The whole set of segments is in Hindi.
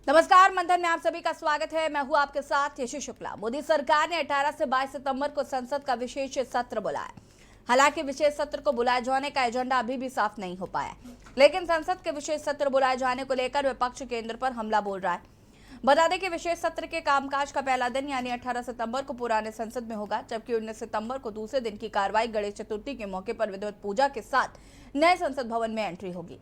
नमस्कार, मंथन में आप सभी का स्वागत है। मैं हूं आपके साथ यशी शुक्ला। मोदी सरकार ने 18 से 22 सितंबर को संसद का विशेष सत्र बुलाया। हालांकि विशेष सत्र को बुलाए जाने का एजेंडा अभी भी साफ नहीं हो पाया, लेकिन संसद के विशेष सत्र बुलाए जाने को लेकर विपक्ष केंद्र पर हमला बोल रहा है। बता दें कि विशेष सत्र के कामकाज का पहला दिन यानी 18 सितंबर को पुराने संसद में होगा, जबकि 19 सितंबर को दूसरे दिन की कार्रवाई गणेश चतुर्थी के मौके पर विधिवत पूजा के साथ नए संसद भवन में एंट्री होगी।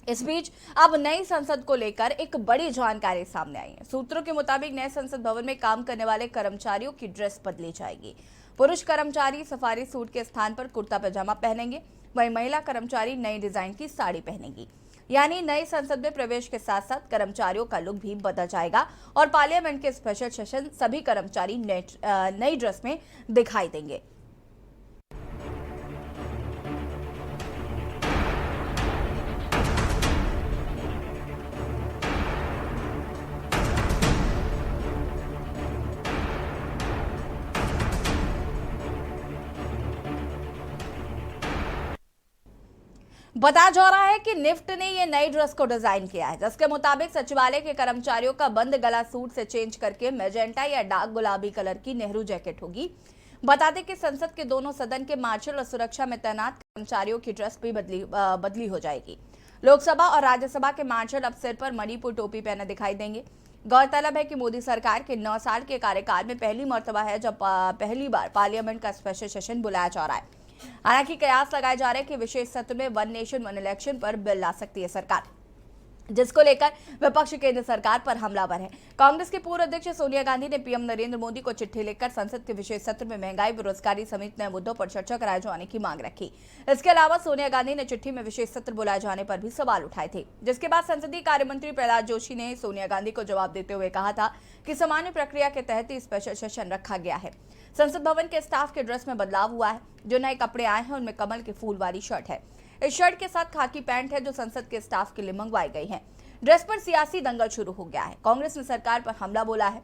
इस बीच अब नई संसद को लेकर एक बड़ी जानकारी सामने आई है। सूत्रों के मुताबिक नए संसद भवन में काम करने वाले कर्मचारियों की ड्रेस बदली जाएगी। पुरुष कर्मचारी सफारी सूट के स्थान पर कुर्ता पैजामा पहनेंगे, वहीं महिला कर्मचारी नई डिजाइन की साड़ी पहनेंगी। यानी नई संसद में प्रवेश के साथ साथ कर्मचारियों का लुक भी बदल जाएगा और पार्लियामेंट के स्पेशल सेशन सभी कर्मचारी नई ड्रेस में दिखाई देंगे। बताया जा रहा है कि निफ्ट ने ये नई ड्रेस को डिजाइन किया है, जिसके मुताबिक सचिवालय के कर्मचारियों का बंद गला सूट से चेंज करके मैजेंटा या डार्क गुलाबी कलर की नेहरू जैकेट होगी। बता दें कि संसद के दोनों सदन के मार्शल और सुरक्षा में तैनात कर्मचारियों की ड्रेस भी बदली हो जाएगी। लोकसभा और राज्यसभा के मार्शल अब सिर पर मणिपुर टोपी पहने दिखाई देंगे। गौरतलब है कि मोदी सरकार के 9 साल के कार्यकाल में पहली मर्तबा है जब पहली बार पार्लियामेंट का स्पेशल सेशन बुलाया जा रहा है। हालांकि कयास लगाए जा रहे हैं कि विशेष सत्र में वन नेशन वन इलेक्शन पर बिल ला सकती है सरकार, जिसको लेकर विपक्ष केंद्र सरकार पर हमलावर है। कांग्रेस के पूर्व अध्यक्ष सोनिया गांधी ने पीएम नरेंद्र मोदी को चिट्ठी लिखकर संसद के विशेष सत्र में महंगाई, बेरोजगारी समेत नए मुद्दों पर चर्चा कराए जाने की मांग रखी। इसके अलावा सोनिया गांधी ने चिट्ठी में विशेष सत्र बुलाए जाने पर भी सवाल उठाए थे, जिसके बाद संसदीय कार्य मंत्री प्रहलाद जोशी ने सोनिया गांधी को जवाब देते हुए कहा था कि सामान्य प्रक्रिया के तहत ही स्पेशल सेशन रखा गया है। संसद भवन के स्टाफ के ड्रेस में बदलाव हुआ है। जो नए कपड़े आए हैं उनमें कमल के फूल वाली शर्ट है। इस शर्ट के साथ खाकी पैंट है जो संसद के स्टाफ के लिए मंगवाई गई है। ड्रेस पर सियासी दंगल शुरू हो गया है। कांग्रेस ने सरकार पर हमला बोला है।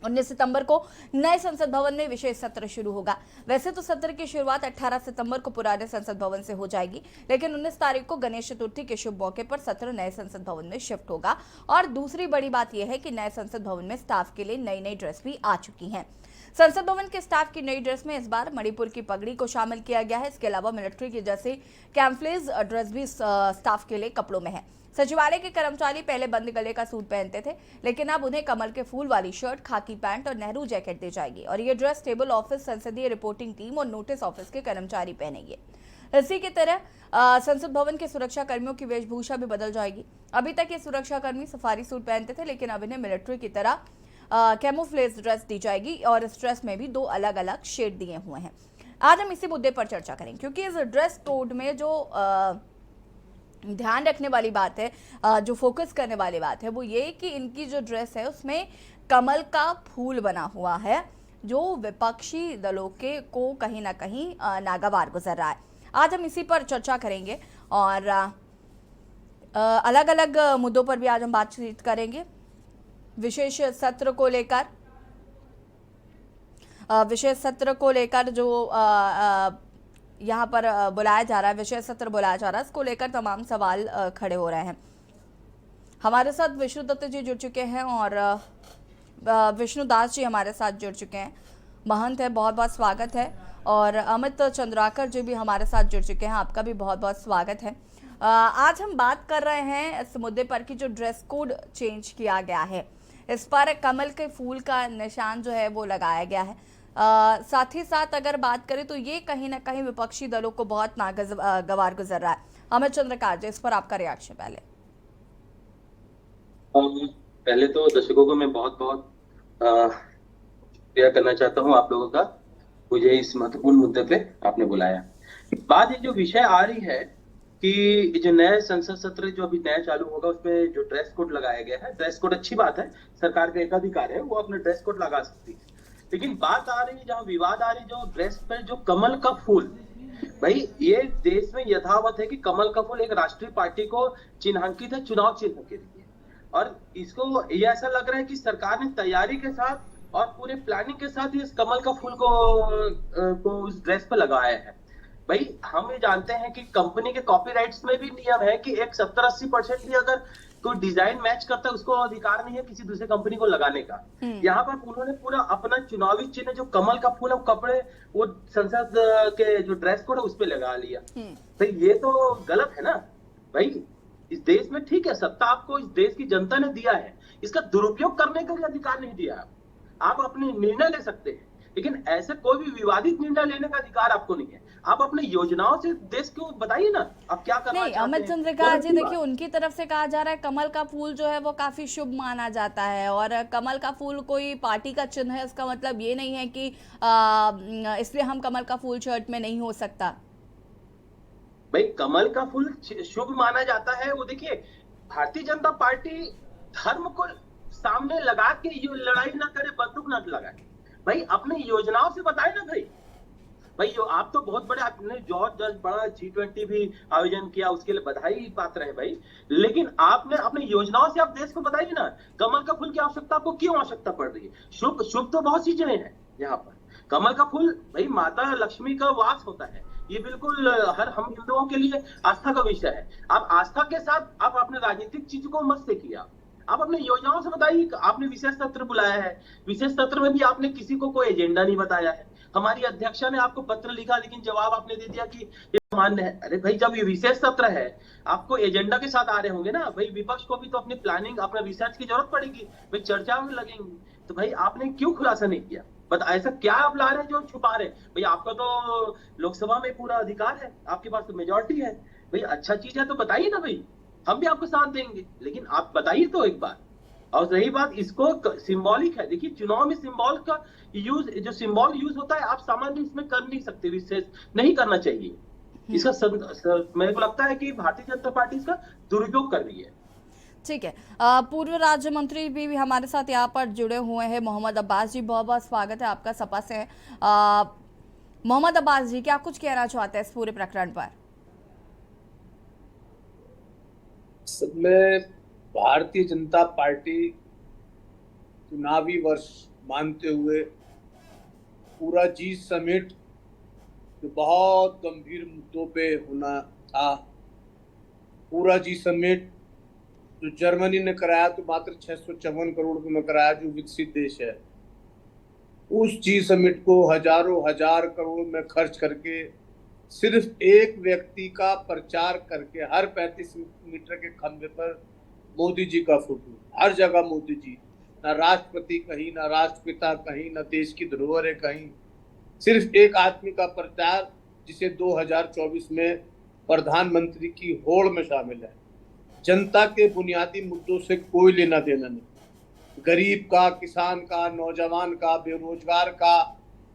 19 सितंबर को नए संसद भवन में विशेष सत्र शुरू होगा। वैसे तो सत्र की शुरुआत 18 सितंबर को पुराने संसद भवन से हो जाएगी, लेकिन 19 तारीख को गणेश चतुर्थी के शुभ मौके पर सत्र नए संसद भवन में शिफ्ट होगा। और दूसरी बड़ी बात यह है कि नए संसद भवन में स्टाफ के लिए नई नई ड्रेस भी आ चुकी हैं। संसद भवन के स्टाफ की नई ड्रेस में इस बार मणिपुर की पगड़ी को शामिल किया गया है। इसके अलावा मिलिट्री के जैसे कैम्फ्लेज ड्रेस भी स्टाफ के लिए कपड़ों में है। सचिवालय के कर्मचारी पहले बंद गले का सूट पहनते थे, लेकिन अब उन्हें कमल के फूल वाली शर्ट, खाकी पैंट और नेहरू जैकेट दी जाएगी। और ये ड्रेस टेबल ऑफिस, संसदीय रिपोर्टिंग टीम और नोटिस ऑफिस के कर्मचारी पहनेंगे। इसी की तरह संसद भवन के सुरक्षा कर्मियों की वेशभूषा भी बदल जाएगी। अभी तक ये सुरक्षा कर्मी सफारी सूट पहनते थे, लेकिन अब इन्हें मिलिट्री की तरह कैमोफ्लेज ड्रेस दी जाएगी और इस ड्रेस में भी 2 अलग अलग शेड दिए हुए हैं। आज हम इसी मुद्दे पर चर्चा करेंगे, क्योंकि इस ड्रेस कोड में जो ध्यान रखने वाली बात है, जो फोकस करने वाली बात है, वो ये कि इनकी जो ड्रेस है उसमें कमल का फूल बना हुआ है, जो विपक्षी दलों के को कहीं ना कहीं नागवार गुजर रहा है। आज हम इसी पर चर्चा करेंगे और अलग अलग मुद्दों पर भी आज हम बातचीत करेंगे। विशेष सत्र को लेकर जो यहाँ पर बुलाया जा रहा है, विशेष सत्र बुलाया जा रहा है, इसको लेकर तमाम सवाल खड़े हो रहे हैं। हमारे साथ विष्णु दत्त जी जुड़ चुके हैं और विष्णु दास जी हमारे साथ जुड़ चुके हैं। महंत है, बहुत बहुत स्वागत है। और अमित चंद्राकर जी भी हमारे साथ जुड़ चुके हैं, आपका भी बहुत बहुत स्वागत है। आज हम बात कर रहे हैं इस मुद्दे पर कि जो ड्रेस कोड चेंज किया गया है, इस पर कमल के फूल का निशान जो है वो लगाया गया है। साथ ही साथ अगर बात करें तो ये कहीं ना कहीं विपक्षी दलों को बहुत नागवार गुजर रहा है। अमित चंद्रकार जी, इस पर आपका रिएक्शन पहले तो दर्शकों को मैं बहुत बहुत शुक्रिया करना चाहता हूं आप लोगों का, मुझे इस महत्वपूर्ण मुद्दे पे आपने बुलाया। बात ये जो विषय आ रही है कि जो नया संसद सत्र जो अभी नया चालू होगा उसमें जो ड्रेस कोड लगाया गया है, ड्रेस कोड अच्छी बात है, सरकार का एकाधिकार है, वो अपना ड्रेस कोड लगा सकती है। लेकिन बात आ रही है, जहाँ विवाद आ रही है, जो ड्रेस पर जो कमल का फूल, भाई ये देश में यथावत है कि कमल का फूल एक राष्ट्रीय पार्टी को चिन्हांकित है, चुनाव चिन्ह के लिए। और इसको ये ऐसा लग रहा है कि सरकार ने तैयारी के साथ और पूरे प्लानिंग के साथ इस कमल का फूल को उस ड्रेस पर लगाया है। भाई हम ये जानते हैं कि कंपनी के कॉपीराइट्स में भी नियम है कि एक 70-80% भी अगर कोई डिजाइन मैच करता है उसको अधिकार नहीं है किसी दूसरे कंपनी को लगाने का। यहाँ पर उन्होंने पूरा अपना चुनावी चिन्ह जो कमल का फूल है वो कपड़े वो संसद के जो ड्रेस कोड है उस पर लगा लिया। तो ये तो गलत है ना भाई। इस देश में ठीक है सत्ता आपको इस देश की जनता ने दिया है, इसका दुरुपयोग करने का भी अधिकार नहीं दिया। आप अपने निर्णय ले सकते हैं लेकिन ऐसे कोई भी विवादित निर्णय लेने का अधिकार आपको नहीं है। आप अपनी योजनाओं से देश को बताइए ना आप क्या करना नहीं, चाहते अमित हैं। चंद्रिका जी देखिए, उनकी तरफ से कहा जा रहा है कमल का फूल जो है वो काफी शुभ माना जाता है, और कमल का फूल कोई पार्टी का चिन्ह है, इसका मतलब ये नहीं है कि इसलिए हम कमल का फूल शर्ट में नहीं हो सकता। भाई कमल का फूल शुभ माना जाता है। वो देखिए भारतीय जनता पार्टी धर्म को सामने लगा के ये लड़ाई ना करे, बंदूक ना लगाए। भाई अपने योजनाओं से बताए ना भाई। भाई आप तो बहुत बड़े, आपने जॉर्ज बड़ा G20 भी आयोजन किया, उसके लिए बधाई पात्र है भाई। लेकिन आपने अपनी योजनाओं से आप देश को बताइए ना कमल का फूल की आवश्यकता आपको क्यों आवश्यकता पड़ रही है। शुभ शुभ तो बहुत सी चीजें हैं यहाँ पर। कमल का फूल भाई माता लक्ष्मी का वास होता है, ये बिल्कुल हर हम हिंदुओं के लिए आस्था का विषय है। आप आस्था के साथ आप अपने राजनीतिक चीज को मत से किया, आप अपने योजनाओं से बताइए। आपने विशेष सत्र बुलाया है, विशेष सत्र में भी आपने किसी को कोई एजेंडा नहीं बताया है। हमारी अध्यक्षा ने आपको पत्र लिखा लेकिन जवाब आपने दे दिया कि ये मान्य है। अरे भाई जब ये विशेष सत्र है आपको एजेंडा के साथ आ रहे होंगे ना भाई, विपक्ष को भी तो अपनी प्लानिंग अपना रिसर्च की जरूरत पड़ेगी भाई, चर्चा में लगेंगे। तो भाई आपने क्यों खुलासा नहीं किया, बट ऐसा क्या आप ला रहे हैं जो छुपा रहे भाई। आपका तो लोकसभा में पूरा अधिकार है, आपके पास तो मेजोरिटी है भाई। अच्छा चीज है तो बताइए ना भाई, हम भी आपको साथ देंगे, लेकिन आप बताइए तो एक बार। और रही बात इसको सिंबॉलिक है, देखिए चुनाव में सिंबल का यूज, जो सिंबल यूज होता है आप सामान्य इसमें कर नहीं सकते, विशेष नहीं करना चाहिए इसका। मेरे को लगता है कि भारतीय जनता पार्टी इसका दुरुपयोग कर रही है। ठीक है, पूर्व राज्य मंत्री भी हमारे साथ यहाँ पर जुड़े हुए हैं मोहम्मद अब्बास जी, बहुत बहुत स्वागत है आपका, सपा से हैं। मोहम्मद अब्बास जी क्या कुछ कहना चाहते हैं इस पूरे प्रकरण पर? में भारतीय जनता पार्टी चुनावी वर्ष मानते हुए पूरा जी समिट जो बहुत गंभीर मुद्दों पे होना था, पूरा जी समिट जो जर्मनी ने कराया तो मात्र 654 करोड़ में कराया, जो विकसित देश है, उस जी समिट को हजारों हजार करोड़ में खर्च करके सिर्फ एक व्यक्ति का प्रचार करके हर 35 मीटर के खंभे पर मोदी जी का फोटो, हर जगह मोदी जी, ना राष्ट्रपति कहीं, ना राष्ट्रपिता कहीं, ना देश की धरोहर कहीं, सिर्फ एक आदमी का प्रचार जिसे 2024 में प्रधानमंत्री की होड़ में शामिल है। जनता के बुनियादी मुद्दों से कोई लेना देना नहीं, गरीब का, किसान का, नौजवान का, बेरोजगार का,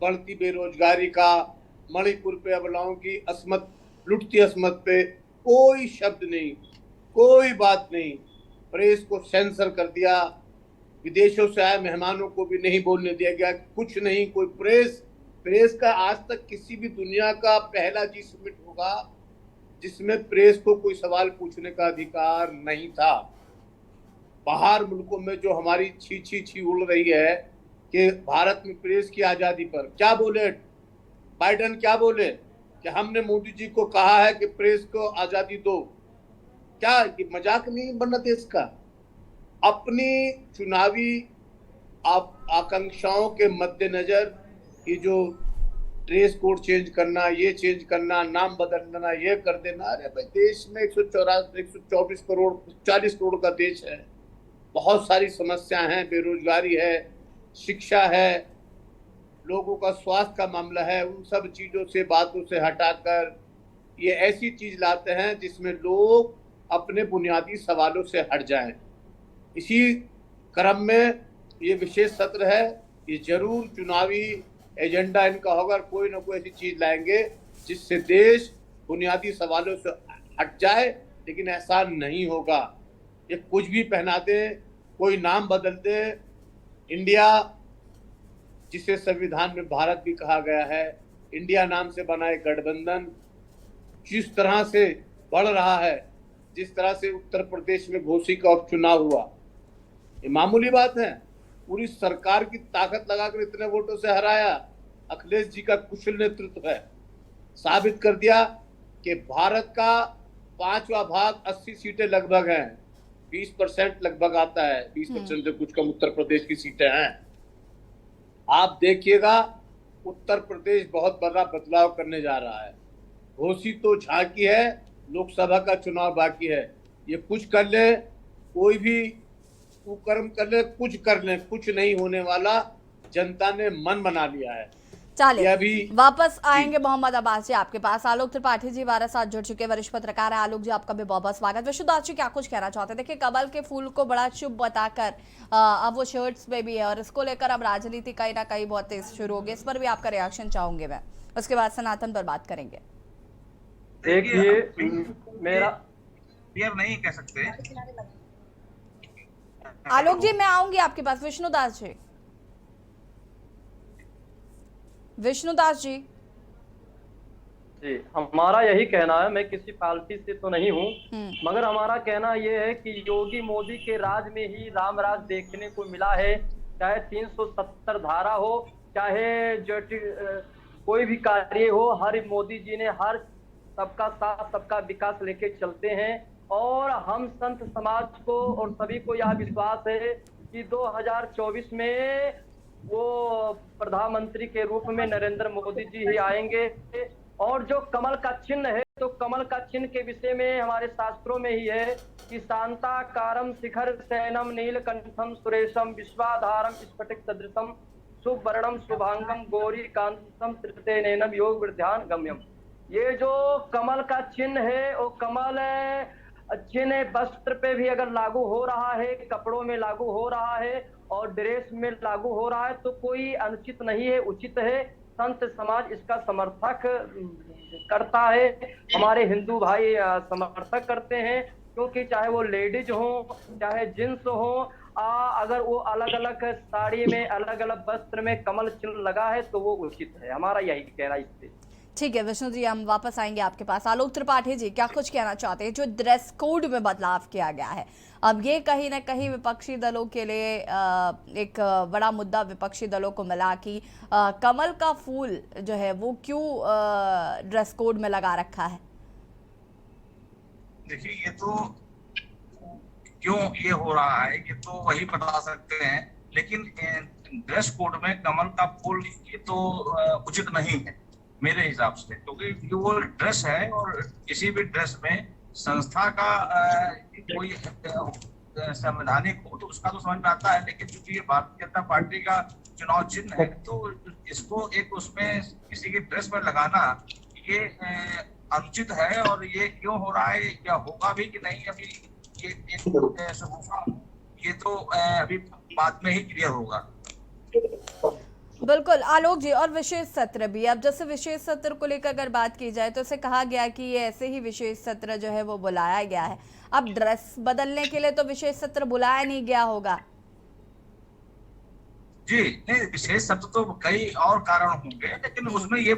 बढ़ती बेरोजगारी का, मणिपुर पे अबलाओं की असमत, लुटती असमत पे कोई शब्द नहीं, कोई बात नहीं। प्रेस को सेंसर कर दिया, विदेशों से आए मेहमानों को भी नहीं बोलने दिया गया, कुछ नहीं। कोई प्रेस का आज तक किसी भी दुनिया का पहला जी समिट होगा जिसमें प्रेस को कोई सवाल पूछने का अधिकार नहीं था। बाहर मुल्कों में जो हमारी छी उड़ रही है कि भारत में प्रेस की आजादी पर क्या बोले बाइडेन, क्या बोले कि हमने मोदी जी को कहा है कि प्रेस को आजादी दो। क्या ये मजाक नहीं बनना देश का? अपनी चुनावी आकांक्षाओं के मद्देनजर ये जो ड्रेस कोड चेंज करना, ये चेंज करना, नाम बदल देना, ये कर देना, अरे भाई देश में 124 करोड़ 40 करोड़ का देश है, बहुत सारी समस्याएं हैं, बेरोजगारी है, शिक्षा है, लोगों का स्वास्थ्य का मामला है। उन सब चीजों से, बातों से हटाकर ये ऐसी चीज लाते हैं जिसमें लोग अपने बुनियादी सवालों से हट जाएं। इसी क्रम में ये विशेष सत्र है, ये जरूर चुनावी एजेंडा इनका होगा, कोई ना कोई ऐसी चीज लाएंगे जिससे देश बुनियादी सवालों से हट जाए, लेकिन ऐसा नहीं होगा। ये कुछ भी पहना दे, कोई नाम बदल दे, इंडिया जिसे संविधान में भारत भी कहा गया है, इंडिया नाम से बना एक गठबंधन जिस तरह से बढ़ रहा है, जिस तरह से उत्तर प्रदेश में घोसी का उपचुनाव हुआ, ये मामूली बात है। पूरी सरकार की ताकत लगाकर इतने वोटों से हराया। अखिलेश जी का कुशल नेतृत्व है, साबित कर दिया कि भारत का 5वां भाग 80 सीटें लगभग हैं, 20% लगभग आता है, 20% से कुछ कम उत्तर प्रदेश की सीटें हैं। आप देखिएगा उत्तर प्रदेश बहुत बड़ा बदलाव करने जा रहा है। घोषित तो झांकी है, लोकसभा का चुनाव बाकी है। ये कुछ कर ले, कोई भी कुकर्म कर ले, कुछ कर ले, कुछ नहीं होने वाला। जनता ने मन बना लिया है। चलिए अभी वापस आएंगे मोहम्मद अब्बास जी आपके पास। आलोक त्रिपाठी जी हमारे साथ जुड़ चुके वरिष्ठ पत्रकार है। आलोक जी आपका भी बहुत बहुत स्वागत। विष्णुदास जी क्या कुछ कहना चाहते हैं? देखिए कमल के फूल को बड़ा शुभ बताकर अब वो शर्ट्स में भी है और इसको लेकर अब राजनीति कहीं ना कहीं बहुत तेज शुरू हो गई। इस पर भी आपका रिएक्शन चाहूंगे मैं, उसके बाद सनातन पर बात करेंगे। देखिए मेरा क्लियर नहीं कह सकते। आलोक जी मैं आऊंगी आपके पास। विष्णुदास जी, विष्णुदास जी जी, हमारा यही कहना है, मैं किसी पार्टी से तो नहीं हूँ, मगर हमारा कहना ये है कि योगी मोदी के राज में ही राम राज देखने को मिला है। चाहे 370 धारा हो, चाहे कोई भी कार्य हो, हर मोदी जी ने हर सबका साथ सबका विकास लेके चलते हैं। और हम संत समाज को और सभी को यह विश्वास है कि 2024 में वो प्रधानमंत्री के रूप में नरेंद्र मोदी जी ही आएंगे। और जो कमल का चिन्ह है, तो कमल का चिन्ह के विषय में हमारे शास्त्रों में ही है कि शांताकारम शिखर शयनम नीलकंठम सुरेशम विश्वाधारम स्फटिक सदृशम सुवर्णम शुभांगम गौरी कांतम त्रितेनैनम योग वृद्ध्यान गम्यम। ये जो कमल का चिन्ह है, वो कमल चिन्ह वस्त्र पे भी अगर लागू हो रहा है, कपड़ों में लागू हो रहा है और ड्रेस में लागू हो रहा है, तो कोई अनुचित नहीं है, उचित है। संत समाज इसका समर्थक करता है, हमारे हिंदू भाई समर्थक करते हैं, क्योंकि चाहे वो लेडीज हो चाहे जेंट्स हो, अगर वो अलग अलग साड़ी में अलग अलग वस्त्र में कमल चिन्ह लगा है तो वो उचित है। हमारा यही कहना इससे। ठीक है विष्णु जी, हम वापस आएंगे आपके पास। आलोक त्रिपाठी जी क्या कुछ कहना चाहते हैं? जो ड्रेस कोड में बदलाव किया गया है, अब ये कहीं ना कहीं विपक्षी दलों के लिए एक बड़ा मुद्दा विपक्षी दलों को मिला कि कमल का फूल जो है वो क्यों ड्रेस कोड में लगा रखा है। देखिए ये तो क्यों ये हो रहा है ये तो वही बता सकते हैं, लेकिन ड्रेस कोड में कमल का फूल ये तो उचित नहीं है मेरे हिसाब से, क्योंकि वो ड्रेस है और किसी भी ड्रेस में संस्था का कोई संवैधानिक हो तो उसका तो समझ में आता है, लेकिन क्योंकि ये भारतीय जनता पार्टी का चुनाव चिन्ह है तो इसको एक उसमें किसी की ड्रेस पर लगाना ये अनुचित है। और ये क्यों हो रहा है या होगा भी कि नहीं, अभी ये तो अभी बाद में ही क्लियर होगा। बिल्कुल आलोक जी, और विशेष सत्र भी, अब जैसे विशेष सत्र को लेकर अगर बात की जाए तो इसे कहा गया कि ये ऐसे ही विशेष सत्र जो है वो बुलाया गया है। अब ड्रेस बदलने के लिए तो विशेष सत्र बुलाया नहीं गया होगा। जी नहीं, विशेष सत्र तो कई और कारण होंगे, लेकिन उसमें ये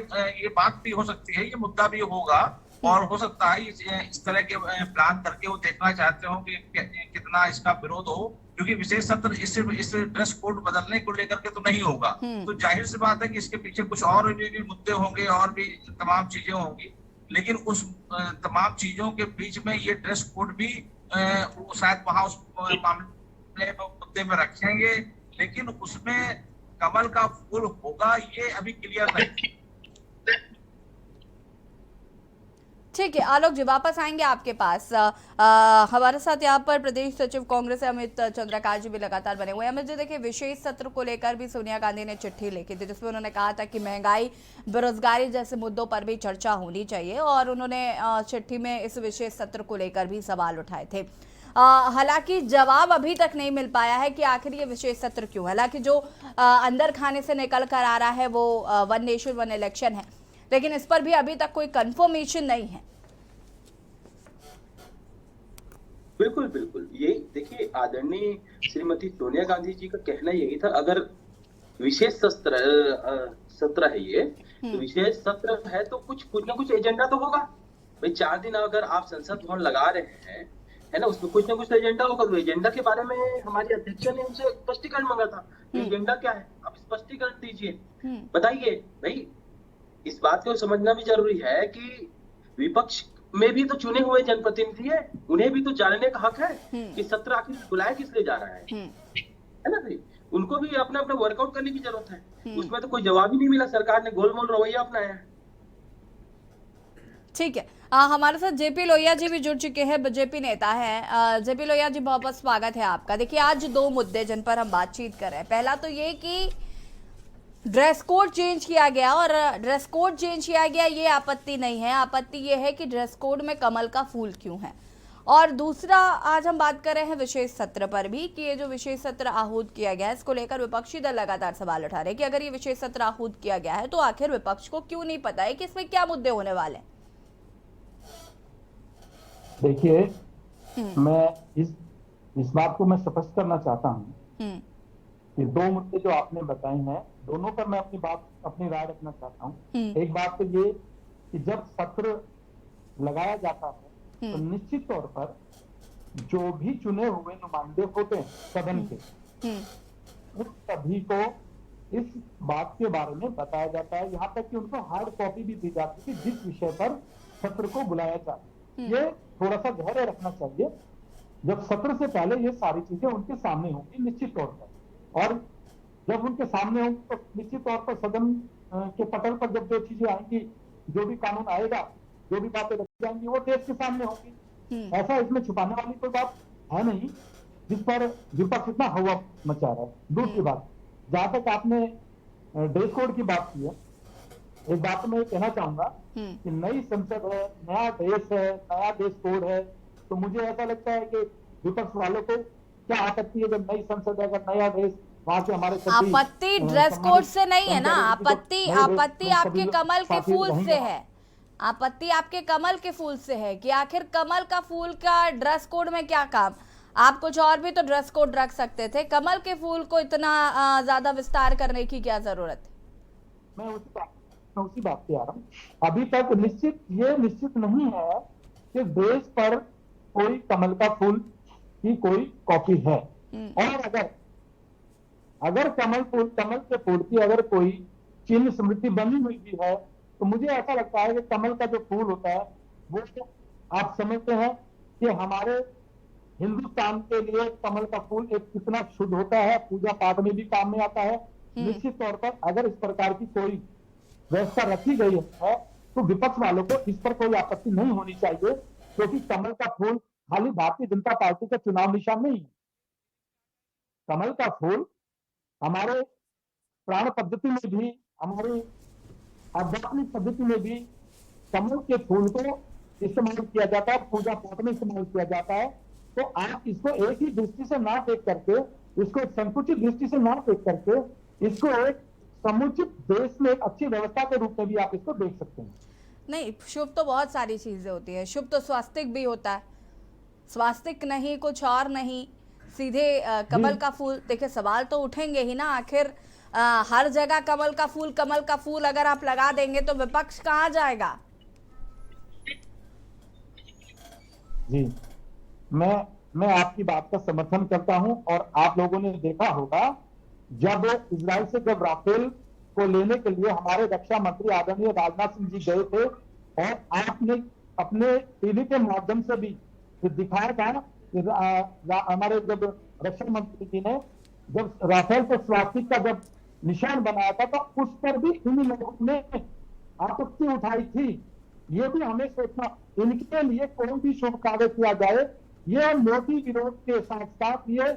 बात भी हो सकती है, ये मुद्दा भी होगा और हो सकता है इस तरह के प्लान करके वो देखना चाहते हो कि कितना इसका विरोध हो, क्योंकि विशेष सत्र इस ड्रेस कोड बदलने को लेकर के तो नहीं होगा। तो जाहिर सी बात है कि इसके पीछे कुछ और भी मुद्दे होंगे और भी तमाम चीजें होंगी, लेकिन उस तमाम चीजों के बीच में ये ड्रेस कोड भी शायद वहां उस मामले मुद्दे में रखेंगे, लेकिन उसमें कमल का फूल होगा ये अभी क्लियर नहीं। ठीक है आलोक जी, वापस आएंगे आपके पास। हमारे साथ यहाँ पर प्रदेश सचिव कांग्रेस अमित चंद्रकांत जी भी लगातार बने हुए हैं। अमित जी देखिए, विशेष सत्र को लेकर भी सोनिया गांधी ने चिट्ठी लिखी थी जिसमें उन्होंने कहा था कि महंगाई बेरोजगारी जैसे मुद्दों पर भी चर्चा होनी चाहिए, और उन्होंने चिट्ठी में इस विशेष सत्र को लेकर भी सवाल उठाए थे। हालांकि जवाब अभी तक नहीं मिल पाया है कि आखिर ये विशेष सत्र क्यों। हालांकि जो अंदर खाने से निकल कर आ रहा है वो वन नेशन वन इलेक्शन है, लेकिन इस पर भी अभी तक कोई कंफर्मेशन नहीं है। बिल्कुल बिल्कुल, यही देखिए आदरणीय श्रीमती सोनिया गांधी जी का कहना यही था, अगर विशेष सत्र है ये तो विशेष सत्र है तो कुछ ना कुछ एजेंडा तो होगा भाई। 4 दिन अगर आप संसद भवन लगा रहे हैं है ना, उसमें कुछ ना कुछ एजेंडा होगा। तो एजेंडा के बारे में हमारी अध्यक्ष ने उनसे स्पष्टीकरण मांगा था, एजेंडा क्या है आप स्पष्टीकरण दीजिए, बताइए भाई। इस बात को समझना भी जरूरी है कि विपक्ष में भी तो चुने हुए जनप्रतिनिधि है, उन्हें भी तो जानने का हक है कि सत्र आखिर बुलाया किस लिए जा रहा है ना भाई। उनको भी अपना अपना वर्कआउट करने की जरूरत है। उसमें तो कोई जवाब ही नहीं मिला, सरकार ने गोलमोल रवैया अपनाया है। ठीक है, हमारे साथ जेपी लोहिया जी भी जुड़ चुके हैं, बीजेपी नेता हैं। जेपी लोहिया जी, बहुत बहुत स्वागत है आपका। देखिए, आज दो मुद्दे जिन पर हम बातचीत कर रहे हैं, पहला तो ये कि ड्रेस कोड चेंज किया गया, और ड्रेस कोड चेंज किया गया ये आपत्ति नहीं है, आपत्ति ये है कि ड्रेस कोड में कमल का फूल क्यों है। और दूसरा, आज हम बात कर रहे हैं विशेष सत्र पर भी कि ये जो विशेष सत्र आहूत किया गया है, इसको लेकर विपक्षी दल लगातार सवाल उठा रहे हैं कि अगर ये विशेष सत्र आहूत किया गया है तो आखिर विपक्ष को क्यों नहीं पता है कि इसमें क्या मुद्दे होने वाले हैं। देखिए, मैं इस बात को मैं स्पष्ट करना चाहता हूँ कि दो मुद्दे जो आपने बताए हैं, दोनों पर मैं अपनी राय रखना चाहता हूँ। एक बात तो ये कि जब सत्र लगाया जाता है तो निश्चित तौर पर जो भी चुने हुए नुमाइंदे होते हैं सदन के, उन सभी को इस बात के बारे में बताया जाता है, यहाँ तक कि उनको हार्ड कॉपी भी दी जाती है जिस विषय पर सत्र को बुलाया जाए। ये थोड़ा सा धैर्य रखना चाहिए। जब सत्र से पहले ये सारी चीजें उनके सामने होंगी निश्चित तौर पर, और जब उनके सामने होंगी तो निश्चित तौर पर सदन के पटल पर जब जो चीजें आएंगी, जो भी कानून आएगा, जो भी बातें रखी जाएंगी, वो देश के सामने होंगी। ऐसा इसमें छुपाने वाली कोई बात है नहीं जिस पर विपक्ष इतना हवा मचा रहा है। दूसरी बात, जहां तक आपने ड्रेस कोड की बात की है, एक बात मैं कहना चाहूंगा कि नई संसद है, नया देश है, नया ड्रेस कोड है, तो मुझे ऐसा लगता है कि विपक्ष वालों को क्या आपत्ति है जब नई संसद है, अगर नया देश, वहां से हमारे आपत्ति ड्रेस कोड से नहीं है ना, आपत्ति आपके कमल के फूल से है। आपत्ति आपके कमल के फूल से है कि आखिर कमल का फूल का ड्रेस कोड में क्या काम। आप कुछ और भी तो ड्रेस कोड रख सकते थे, कमल के फूल को इतना ज्यादा विस्तार करने की क्या जरूरत है। मैं उसी बात पे आ रहा हूँ। अभी तक निश्चित नहीं है कि ड्रेस पर कोई कमल का फूल की कोई कॉपी है, और अगर कमल के फूल की अगर कोई चिन्ह स्मृति बनी हुई भी है, तो मुझे ऐसा लगता है कि कमल का जो फूल होता है वो तो आप समझते हैं कि हमारे हिंदुस्तान के लिए कमल का फूल एक कितना शुद्ध होता है, पूजा पाठ में भी काम में आता है। निश्चित तौर पर अगर इस प्रकार की कोई व्यवस्था रखी गई है तो विपक्ष वालों को इस पर कोई आपत्ति नहीं होनी चाहिए, क्योंकि कमल का फूल खाली भारतीय जनता पार्टी का चुनाव निशान नहीं है। कमल का फूल हमारे प्राण पद्धति में भी, हमारी आध्यात्मिक पद्धति में भी कमल के फूल को इस्तेमाल किया जाता है, पूजा पाठ में इस्तेमाल किया जाता है। तो आप इसको एक ही दृष्टि से ना देख करके, इसको एक संकुचित दृष्टि से ना देख करके, इसको एक समुचित देश में एक अच्छी व्यवस्था के रूप में भी आप इसको देख सकते हैं। नहीं, शुभ तो बहुत सारी चीजें होती है, शुभ तो स्वास्तिक भी होता है, स्वास्तिक नहीं कुछ और नहीं, सीधे कमल का फूल। देखिए, सवाल तो उठेंगे ही ना, आखिर हर जगह कमल का फूल अगर आप लगा देंगे तो विपक्ष कहाँ जाएगा। जी, मैं आपकी बात का समर्थन करता हूं, और आप लोगों ने देखा होगा जब इजराइल से जब राफेल को लेने के लिए हमारे रक्षा मंत्री आदरणीय राजनाथ सिंह जी गए थे, और आपने अपने टीवी के माध्यम से भी दिखाया था हमारे जब रक्षा मंत्री जी ने जब राफेल पर स्वास्तिक का जब निशान बनाया था, तो उस पर भी इन लोगों ने आपत्ति उठाई थी। ये भी हमें सोचना, इनके लिए कोई भी शुभ कार्य किया जाए, ये मोदी विरोध के साथ साथ ये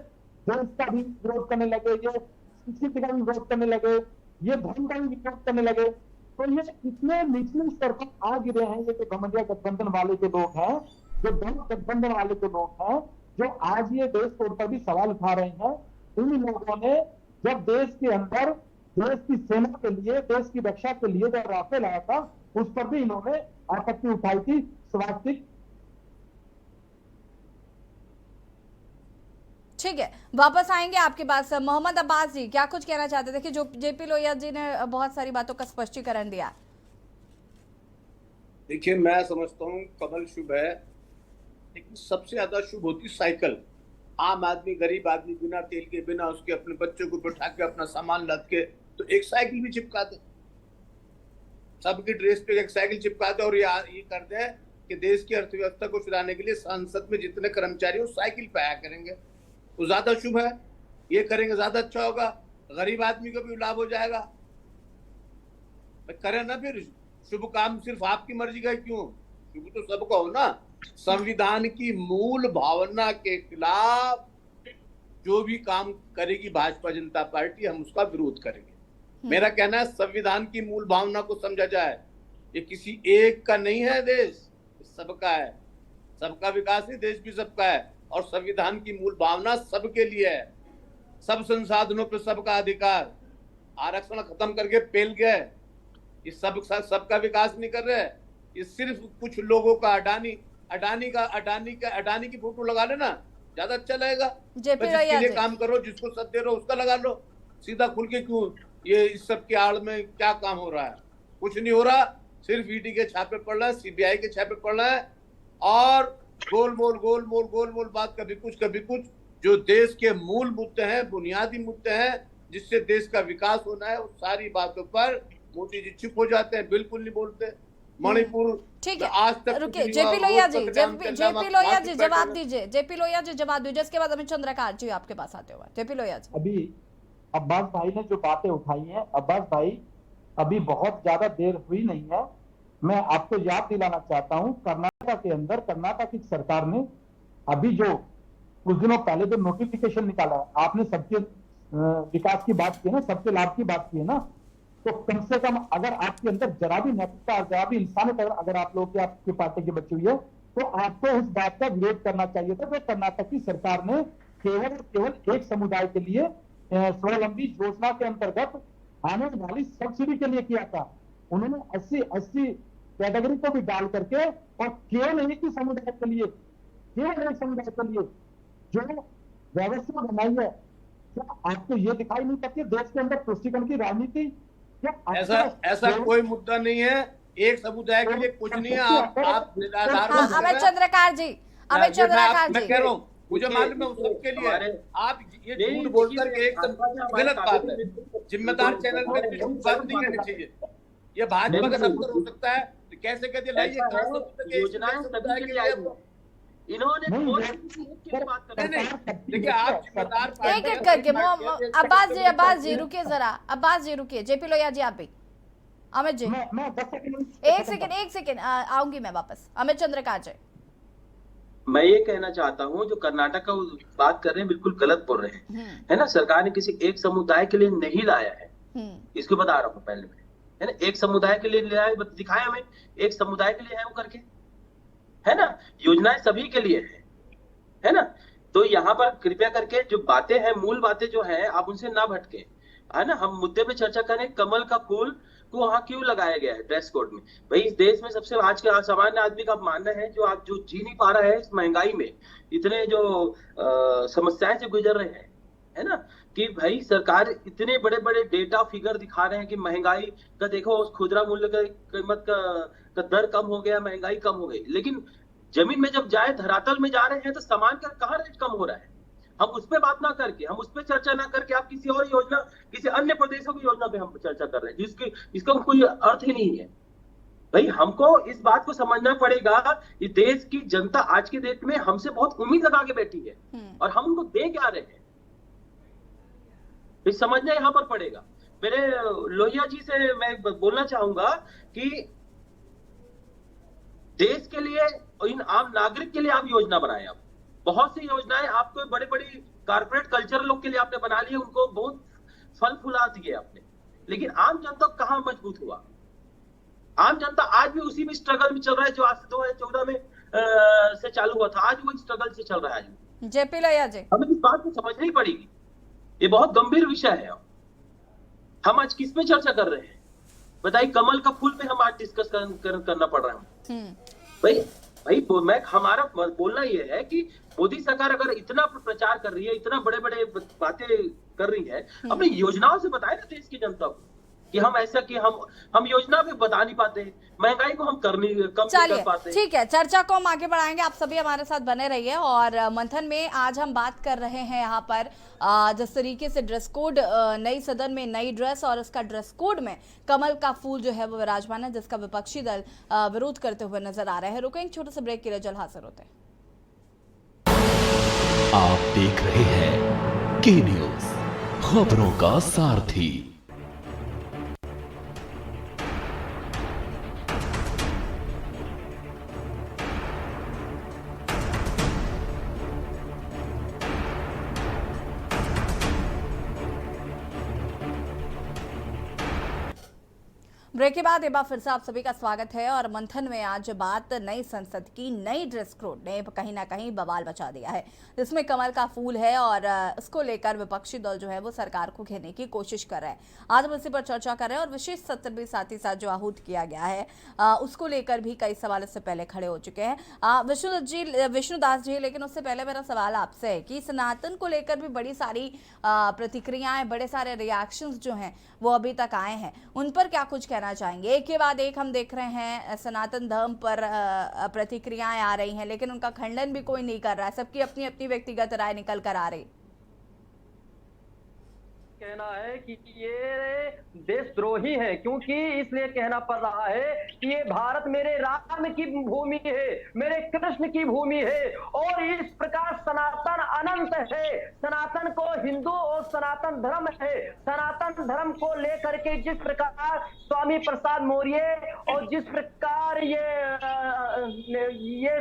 देश का भी विरोध करने लगे, ये संस्कृति का भी विरोध करने लगे, ये धर्म का भी विरोध करने लगे, तो ये इतने निचले स्तर पर आ गिरे हैं। ये जो घमंडिया गठबंधन वाले जो लोग हैं, जो दल गठबंधन वाले जो लोग हैं, जो आज ये देश कोड पर भी सवाल उठा रहे हैं, इन लोगों ने जब देश के अंदर देश की सेना के लिए, देश की रक्षा के लिए जब राफेल आया था, उस पर भी इन्होंने आपत्ति उठाई थी। स्वास्तिक, ठीक है, वापस आएंगे आपके पास। मोहम्मद अब्बास जी, क्या कुछ कहना चाहते थे? देखिए, जो जेपी लोहिया जी ने बहुत सारी बातों का स्पष्टीकरण दिया। देखिए, मैं समझता हूँ कमल शुभ है, लेकिन सबसे ज्यादा शुभ होती साइकिल। आम आदमी, गरीब आदमी बिना तेल के, बिना उसके अपने बच्चों को बैठा के, अपना सामान लद के, तो एक साइकिल भी चिपका दे, सबकी ड्रेस पे एक साइकिल चिपका दे और ये कर दे कि देश की अर्थव्यवस्था को चलाने के लिए संसद में जितने कर्मचारी हो साइकिल पे आया करेंगे, वो ज्यादा शुभ है। ये करेंगे ज्यादा अच्छा होगा, गरीब आदमी को भी लाभ हो जाएगा। करें ना फिर, शुभ काम सिर्फ आपकी मर्जी का क्यों, शुभ तो सबका हो ना। संविधान की मूल भावना के खिलाफ जो भी काम करेगी भाजपा जनता पार्टी, हम उसका विरोध करेंगे। मेरा कहना है संविधान की मूल भावना को समझा जाए। ये किसी एक का नहीं है देश, सबका है। सबका विकास ही देश भी सबका है, और संविधान की मूल भावना सबके लिए है। सब संसाधनों पर सबका अधिकार। आरक्षण खत्म करके पेल गए, ये सबका विकास नहीं कर रहे। ये सिर्फ कुछ लोगों का अडानी की फोटो लगा लेना, ज्यादा अच्छा लगेगा। जिसके लिए काम करो, जिसको सब दे रहे हो उसका लगा लो। सीधा खुल के क्यों, ये इस सब के आड़ में क्या काम हो रहा है? कुछ नहीं हो रहा, सिर्फ ईडी के छापे पड़ रहे हैं, सीबीआई के छापे पड़ रहे हैं, और गोल मोल बात कभी कुछ। जो देश के मूल मुद्दे हैं, बुनियादी मुद्दे हैं, जिससे देश का विकास होना है, उस सारी बातों पर मोदी जी चुप हो जाते हैं, बिल्कुल नहीं बोलते। मणिपुर ठीक है, आज तक रुकिए। जेपी लोहिया जी जवाब दीजिए। जेपी लोहिया जी जवाब दीजिए, इसके बाद अमित चंद्रकार जी आपके पास आते हुए। जेपी लोहिया जी, अभी अब्बास भाई ने जो बातें उठाई हैं, अब्बास भाई अभी बहुत ज्यादा देर हुई नहीं है। मैं आपको याद दिलाना चाहता हूं, कर्नाटक के अंदर कर्नाटक की सरकार ने अभी जो कुछ दिनों पहले जो नोटिफिकेशन निकाला है, आपने सबके विकास की बात की ना, सबके लाभ की बात की है ना, तो कम से कम अगर आपके अंदर जरा भी नैतिकता, जरा भी इंसानियत अगर आप लोग की, आपकी पार्टी की बची हुई है, तो आपको उस बात का विरोध करना चाहिए था। जो कर्नाटक की सरकार ने केवल एक समुदाय के लिए स्वावलंबी योजना के अंतर्गत आने वाली सब्सिडी के लिए किया था। उन्होंने 80 कैटेगरी को भी डाल करके, और केवल एक ही समुदाय के लिए, केवल एक समुदाय के लिए जो व्यवस्था बनाई है। क्या आपको ये दिखाई नहीं पड़ती देश के अंदर तुष्टिकरण की राजनीति? ऐसा कोई मुद्दा नहीं है, एक समुदाय के लिए कुछ नहीं है। आप अमित चंद्रकार जी, मैं कह रहा हूँ, मुझे मालूम है उस सबके लिए। आप ये झूठ बोल करके एकदम गलत बात है। जिम्मेदार चैनल में बात नहीं करनी चाहिए। ये भाजपा का दफ्तर हो सकता है, तो कैसे कहते योजनाएं सभी के लिए इन्होंने देखिए, आप जिम्मेदार एक एक करके अब्बास जी रुकिए जरा। अब्बास जी रुकिए, जेपी लोहिया जी आप भी। अमित जी एक सेकेंड आऊंगी मैं वापस। अमित चंद्रकार जी, मैं ये कहना चाहता हूँ, जो कर्नाटक का बात कर रहे हैं बिल्कुल गलत बोल रहे हैं, है ना। सरकार ने किसी एक समुदाय के लिए नहीं लाया है, इसको बता रहा हूँ पहले, है ना। एक समुदाय के लिए लाया, दिखाया हमें एक समुदाय के लिए है वो करके, है ना। योजनाएं सभी के लिए है ना। तो यहाँ पर कृपया करके जो बातें हैं, मूल बातें जो है, आप उनसे ना भटके, है ना। हम मुद्दे पे चर्चा करें। कमल का फूल को वहां क्यों लगाया गया है ड्रेस कोड में? भाई इस देश में सबसे आज के सामान्य आदमी का मानना है, जो जी नहीं पा रहा है इस महंगाई में, इतने जो समस्याएं से गुजर रहे हैं, है ना, कि भाई सरकार इतने बड़े बड़े डेटा फिगर दिखा रहे हैं कि महंगाई का देखो, खुदरा मूल्य का कीमत का दर कम हो गया, महंगाई कम हो गई, लेकिन जमीन में जब जाए, धरातल में जा रहे हैं, तो सामान का कहाँ रेट कम हो रहा है? हम उस पर बात ना करके, हम उस पर चर्चा ना करके, आप किसी और योजना, किसी अन्य प्रदेशों की योजना पे हम चर्चा कर रहे हैं, जिसका कोई अर्थ ही नहीं है। भाई हमको इस बात को समझना पड़ेगा, ये देश की जनता आज के डेट में हमसे बहुत उम्मीद लगा के बैठी है, और हम उनको दे क्या रहे हैं, समझना यहाँ पर पड़ेगा। मेरे लोहिया जी से मैं बोलना चाहूंगा कि देश के लिए, इन आम नागरिक के लिए आप योजना बनाए। आप बहुत सी योजनाएं आपको बड़े बड़ी कारपोरेट कल्चर लोग के लिए आपने बना ली, उनको बहुत फल फुला दिए आपने, लेकिन आम जनता कहाँ मजबूत हुआ? आम जनता आज भी उसी में स्ट्रगल में चल रहा है जो आज 2014 में से चालू हुआ था, आज वही स्ट्रगल से चल रहा है। जेपी लोहिया जी, हमें इस बात को समझनी पड़ेगी, ये बहुत गंभीर विषय है। हम आज किस पे चर्चा कर रहे हैं बताइए? कमल का फूल पे हम आज डिस्कस करना पड़ रहा है। भाई मैं हमारा बोलना ये है कि मोदी सरकार अगर इतना प्रचार कर रही है, इतना बड़े बड़े बातें कर रही है, अपनी योजनाओं से बताए ना देश की जनता को। कि हम ऐसा कि हम योजना भी बता नहीं पाते, महंगाई को हम कम नहीं कर पाते। ठीक है, चर्चा को हम आगे बढ़ाएंगे, आप सभी हमारे साथ बने रहिए। और मंथन में आज हम बात कर रहे हैं यहाँ पर जिस तरीके से ड्रेस कोड, नई सदन में नई ड्रेस और इसका ड्रेस कोड में कमल का फूल जो है वो विराजमान है, जिसका विपक्षी दल विरोध करते हुए नजर आ रहे हैं। रुकेंगे छोटे से ब्रेक के लिए, जल्द हाजिर होते हैं। आप देख रहे हैं के न्यूज, खबरों का सारथी। ब्रेक के बाद एक बार फिर से आप सभी का स्वागत है। और मंथन में आज बात नई संसद की नई ड्रेस कोड ने कहीं ना कहीं बवाल मचा दिया है, जिसमें कमल का फूल है और इसको लेकर विपक्षी दल जो है वो सरकार को घेरने की कोशिश कर रहे हैं। आज हम इसी पर चर्चा कर रहे हैं और विशेष सत्र भी साथ ही साथ जो आहूत किया गया है उसको लेकर भी कई सवाल इससे पहले खड़े हो चुके हैं। विष्णुदास जी, लेकिन उससे पहले मेरा सवाल आपसे है कि सनातन को लेकर भी बड़ी सारी प्रतिक्रियाएं, बड़े सारे रिएक्शंस जो हैं वो अभी तक आए हैं, उन पर क्या कुछ कहना चाहेंगे? एक के बाद एक हम देख रहे हैं सनातन धर्म पर प्रतिक्रियाएं आ रही हैं, लेकिन उनका खंडन भी कोई नहीं कर रहा है, सबकी अपनी अपनी व्यक्तिगत राय निकल कर आ रही। कहना है कि ये देशद्रोही है, क्योंकि इसलिए कहना पड़ रहा है कि ये भारत मेरे राम की भूमि है, मेरे कृष्ण की भूमि है, और इस प्रकार सनातन अनंत है। सनातन को हिंदू और सनातन धर्म है। सनातन धर्म को लेकर के जिस प्रकार स्वामी प्रसाद मौर्य और जिस प्रकार ये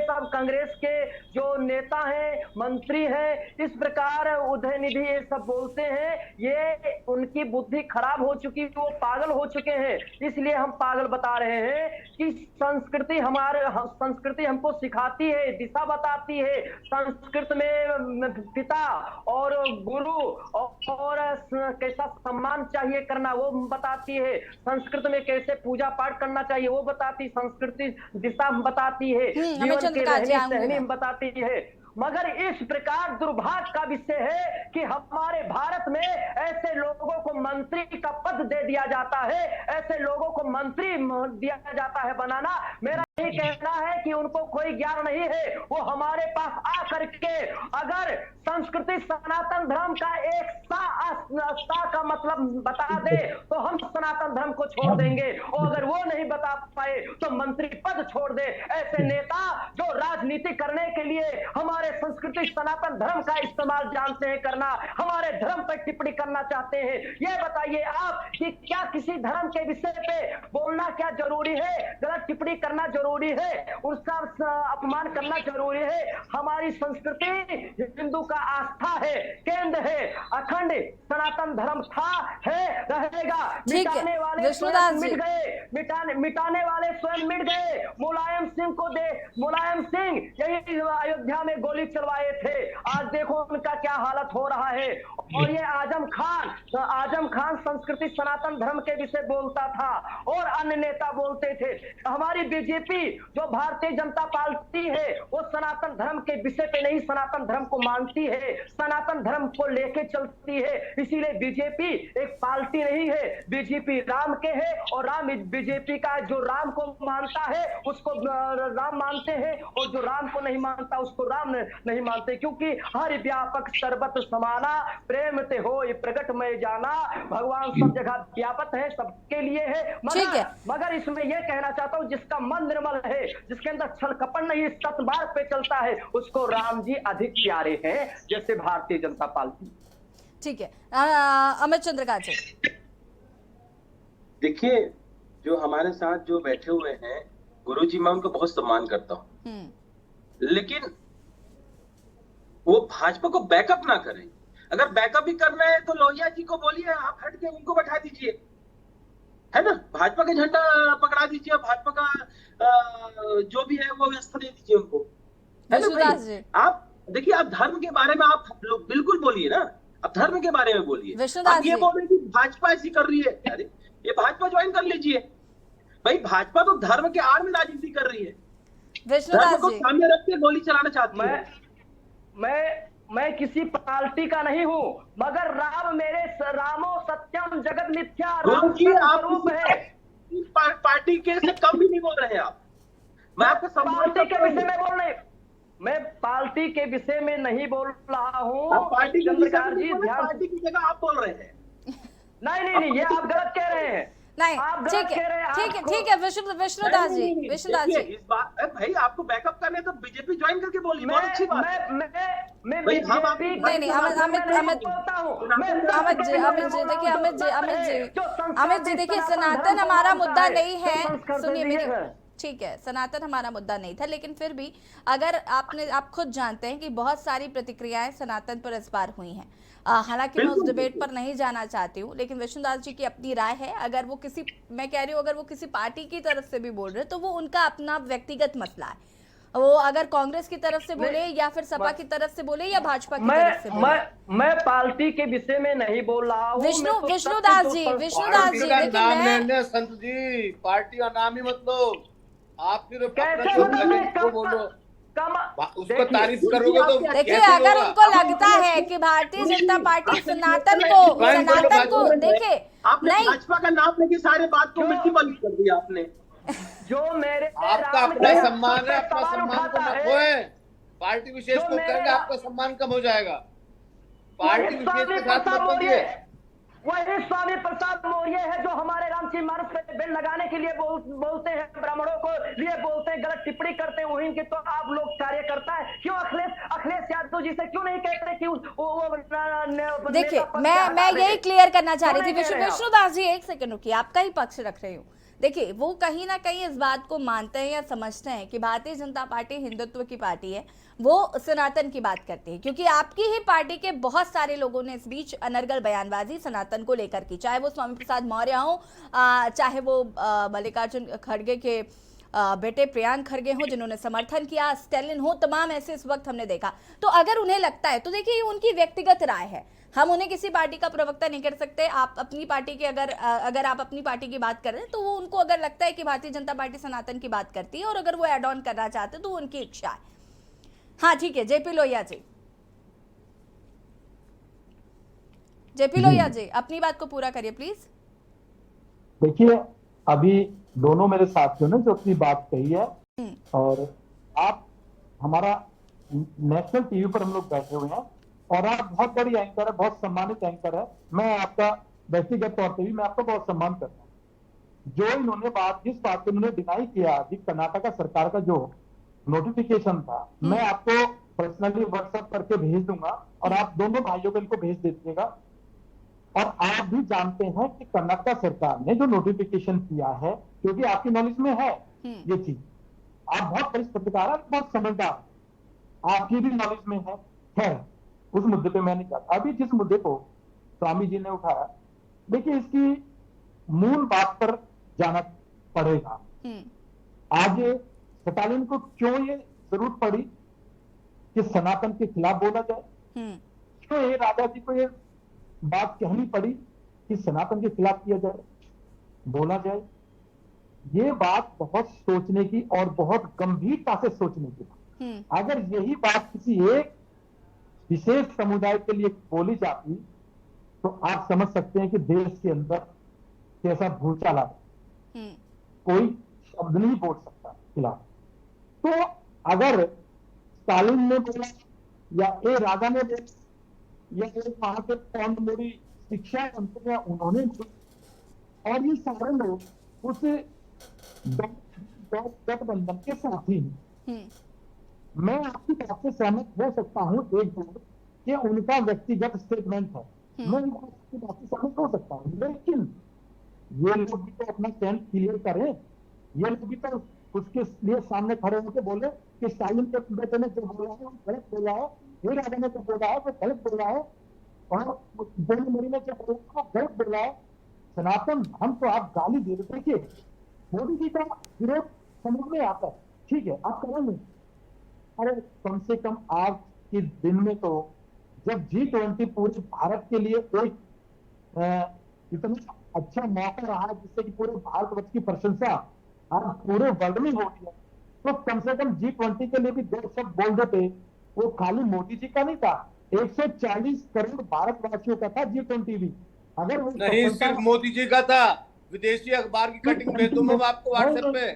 सब कांग्रेस के जो नेता हैं, मंत्री हैं, इस प्रकार उदयनिधि ये सब बोलते हैं, ये उनकी बुद्धि खराब हो चुकी, वो पागल हो चुके हैं। इसलिए हम पागल बता रहे हैं कि संस्कृति संस्कृति हमको सिखाती है, दिशा बताती है। संस्कृत में पिता और गुरु और कैसा सम्मान चाहिए करना वो बताती है। संस्कृत में कैसे पूजा पाठ करना चाहिए वो बताती, संस्कृति दिशा बताती है, जीवन की रहनी सहनी बताती है। मगर इस प्रकार दुर्भाग्य का विषय है कि हमारे भारत में ऐसे लोगों को मंत्री का पद दे दिया जाता है, ऐसे लोगों को मंत्री दिया जाता है बनाना। मेरा यही कहना है कि उनको कोई ज्ञान नहीं है, वो हमारे पास आकर के अगर संस्कृति सनातन धर्म का एक सा का मतलब बता दे तो हम सनातन धर्म को छोड़ देंगे, और अगर वो नहीं बता पाए तो मंत्री पद छोड़ दे। ऐसे नेता जो राजनीति करने के लिए हमारे संस्कृति सनातन धर्म का इस्तेमाल जानते हैं करना, हमारे धर्म पर टिप्पणी करना चाहते हैं, ये बताइए आप कि क्या किसी धर्म के विषय पे बोलना क्या जरूरी है? गलत टिप्पणी करना जरूरी है, उसका अपमान करना जरूरी है? हमारी संस्कृति हिंदू का आस्था है, केंद्र है, अखंड सनातन धर्म था, है, रहेगा। मिटाने वाले स्वयं मिट गए, मिटाने वाले स्वयं मिट गए। मुलायम सिंह यही अयोध्या में गोली चलवाए थे, आज देखो उनका क्या हालत हो रहा है। और ये आजम खान संस्कृति सनातन धर्म के विषय बोलता था और अन्य नेता बोलते थे। हमारी बीजेपी जो भारतीय जनता पार्टी है वो सनातन धर्म के विषय पे नहीं, सनातन धर्म को मानती है, सनातन धर्म को लेके चलती है। इसीलिए बीजेपी एक पार्टी नहीं है, बीजेपी राम के है, और राम बीजेपी का जो राम को मानता है उसको राम मानते हैं, और जो राम को नहीं मानता उसको राम नहीं मानते। क्योंकि हर व्यापक सर्वत समाना, प्रेम ते हो प्रकट में जाना, भगवान सब जगह व्यापक है, सबके लिए है। मगर इसमें यह कहना चाहता हूं, जिसका मन निर्मल है, जिसके अंदर छल कपट नहीं, सत्य मार्ग पे चलता है, उसको राम जी अधिक प्यारे हैं, जैसे भारतीय जनता पार्टी। ठीक है, अमित चंद्रकांत जी। देखिए, जो हमारे साथ जो बैठे हुए हैं गुरुजी, मैं उनको बहुत सम्मान करता हूँ, लेकिन वो भाजपा को बैकअप ना करें। अगर बैकअप ही करना है तो लोहिया जी को बोलिए आप हट के उनको बैठा दीजिए, है ना, भाजपा का झंडा पकड़ा दीजिए, भाजपा का जो भी है वो व्यवस्था दे दीजिए उनको, है ना भाई? आप देखिए, आप धर्म के बारे में आप बिल्कुल बोलिए ना, आप धर्म के बारे में बोलिए। आप ये बोल रहे कि भाजपा ऐसी कर रही है, अरे ये भाजपा ज्वाइन कर लीजिए भाई। भाजपा तो धर्म के आड़ में राजनीति कर रही है, धर्म को सामने रख के गोली चलाना चाहती है। मैं किसी पार्टी का नहीं हूँ, मगर राम मेरे रामो सत्यम जगत मिथ्या, राम गुरुजी आप स्वरूप है। पार्टी के से कम भी नहीं बोल रहे हैं आप। मैं आपको पार्टी के विषय में बोल रहे, मैं पार्टी के विषय में नहीं बोल रहा हूँ। पार्टी के चंद्रकार जी ध्यान, पार्टी की जगह आप बोल रहे हैं। नहीं, ये आप गलत कह रहे हैं। नहीं, आप गलत ठीक कह रहे है, हैं। ठीक है, आपको- ठीक है, विष्णुदास जी, विष्णुदास देखिए, जी, इस बात भाई आपको बैकअप करने तो बीजेपी ज्वाइन करके बोलिए, बहुत अच्छी बात है। मैं भाई, हम आप- बीजेपी नहीं, नहीं, अमित बोलता हूँ। अमित जी देखिए, सनातन हमारा मुद्दा नहीं है। सुनिए मेरी, ठीक है, सनातन हमारा मुद्दा नहीं था, लेकिन फिर भी अगर आप खुद जानते हैं कि बहुत सारी प्रतिक्रियाएं सनातन पर इस बार हुई हैं। हालांकि मैं उस डिबेट पर नहीं जाना चाहती हूँ, लेकिन विष्णुदास जी की अपनी राय है। अगर वो किसी, मैं कह रही हूँ, अगर वो किसी पार्टी की तरफ से भी बोल रहे हैं तो वो उनका अपना व्यक्तिगत मसला है। वो अगर कांग्रेस की तरफ से बोले या फिर सपा की तरफ से बोले या भाजपा की तरफ से बोले। मैं पार्टी के विषय में नहीं बोल रहा हूँ। विष्णुदास जी, पार्टी का देखिए नाम मैं, लेने संत जी, पार्टी का नाम ही मत लो। आप फिर कैसे अपना मतलब मैं जो बोलो उसको देखिए, तारीफ करोगे तो देखिए कैसे अगर होगा? उनको लगता है कि भारतीय जनता पार्टी सनातन को देखिए, आपने नहीं, भाजपा का नाम लेके सारे बात को मिट्टी बंद कर दिया आपने। जो मेरे आपका राम अपना के सम्मान है, अपना सवाल सम्मान को उठाता मत है। खोएं। पार्टी विशेष जो को मेरे करेंगे आपका सम्मान कम हो जाएगा। पार्टी वही विशेष के साथ मत बनिए। वही स्वामी प्रसाद मौर्य है जो हमारे रामजी मानस पे बेल लगाने के लिए बोलते हैं, ब्राह्मणों को लिए बोलते हैं, गलत टिप्पणी करते हैं वहीं के। तो आप लोग कार्य करता है क्यों? अखिलेश यादव जी से क्यों नहीं कहते कि देखिए मैं यही क्लियर करना चाह रही थी। विष्णुदास जी एक सेकंड रुकिए, आपका ही पक्ष रख रही हूँ। देखिए वो कहीं ना कहीं इस बात को मानते हैं या समझते हैं कि भारतीय जनता पार्टी हिंदुत्व की पार्टी है, वो सनातन की बात करती है, क्योंकि आपकी ही पार्टी के बहुत सारे लोगों ने इस बीच अनर्गल बयानबाजी सनातन को लेकर की, चाहे वो स्वामी प्रसाद मौर्य हो, चाहे वो मल्लिकार्जुन खड़गे के बेटे प्रियांक खड़गे हो जिन्होंने समर्थन किया, स्टैलिन हो, तमाम ऐसे इस वक्त हमने देखा। तो अगर उन्हें लगता है तो देखिए ये उनकी व्यक्तिगत राय है, हम उन्हें किसी पार्टी का प्रवक्ता नहीं कर सकते। आप अपनी पार्टी के अगर आप अपनी पार्टी की बात कर रहे हैं तो वो उनको अगर लगता है कि भारतीय जनता पार्टी सनातन की बात करती है और अगर वो एड ऑन करना चाहते हैं तो उनकी इच्छा है। हाँ ठीक है, जेपी लोहिया जी, जेपी लोहिया जी अपनी बात को पूरा करिए प्लीज। देखिए अभी दोनों मेरे साथियों ने जो अपनी बात कही है, और आप हमारा नेशनल टीवी पर हम लोग बैठे हुए हैं और आप बहुत बड़ी एंकर है, बहुत सम्मानित एंकर है। मैं आपका व्यक्तिगत तौर पर भी मैं आपका बहुत सम्मान करता हूँ। जो इन्होंने जिस बात को इन्होंने डिनाई किया कि कर्नाटका सरकार का जो नोटिफिकेशन था, मैं आपको पर्सनली व्हाट्सएप करके भेज दूंगा और आप दोनों भाइयों को इनको भेज दीजिएगा। और आप भी जानते हैं कि कर्नाटक सरकार ने जो नोटिफिकेशन किया है, क्योंकि आपकी नॉलेज में है ये चीज, आप बहुत वरिष्ठ पत्रकार, बहुत समझदार, आपकी भी नॉलेज में है। उस मुद्दे पे मैं नहीं चाहता। अभी जिस मुद्दे को स्वामी जी ने उठाया, देखिए इसकी मूल बात पर जाना पड़ेगा। आज स्टालिन को क्यों ये जरूरत पड़ी कि सनातन के खिलाफ बोला जाए, क्यों ये राजा जी को ये बात कहनी पड़ी कि सनातन के खिलाफ किया जाए, बोला जाए। ये बात बहुत सोचने की और बहुत गंभीरता से सोचने की। अगर यही बात किसी एक विशेष समुदाय के लिए बोली जाती तो आप समझ सकते हैं कि देश के अंदर कैसा भूचाल आता, कोई शब्द नहीं बोल सकता खिलाफ। तो अगर स्टालिन ने बोला या ए राजा ने बोला या वहां के पौंड मोड़ी शिक्षा मंत्री उन्होंने, और ये सारे लोग उस गठबंधन के साथी हैं। मैं आपकी बात से सहमत हो सकता हूं एक बार कि उनका व्यक्तिगत स्टेटमेंट है, मैं आपकी बात से सहमत हो सकता हूं, लेकिन ये लोग भी तो अपना स्टैंड क्लियर करें। ये लोग भी तो उसके लिए सामने खड़े होकर बोले कि स्टालिन के बेटे ने जो बोला है वो गलत बोला है, ये राजा ने जो बोला है वो गलत बोला है, और बोली मोदी ने जो बोला है वो गलत बोला है। सनातन हम तो आप गाली दे रहे। देखिए मोदी जी का विरोध समझ में आता है, ठीक है आप करेंगे, अरे कम से कम आज के दिन में तो जब G20 पूरे भारत के लिए एक इतना अच्छा मौका रहा है जिससे कि पूरे भारतवर्ष की प्रशंसा आज पूरे वर्ल्ड में हो रही है, तो कम से कम G20 के लिए भी दो शब्द बोल देते। वो खाली मोदी जी का नहीं था, 140 करोड़ भारतवासियों का था G20 भी। अगर वो नहीं, सिर्फ मोदी जी का था। विदेशी अखबार की कटिंग भेज दूं मैं आपको व्हाट्सएप पे।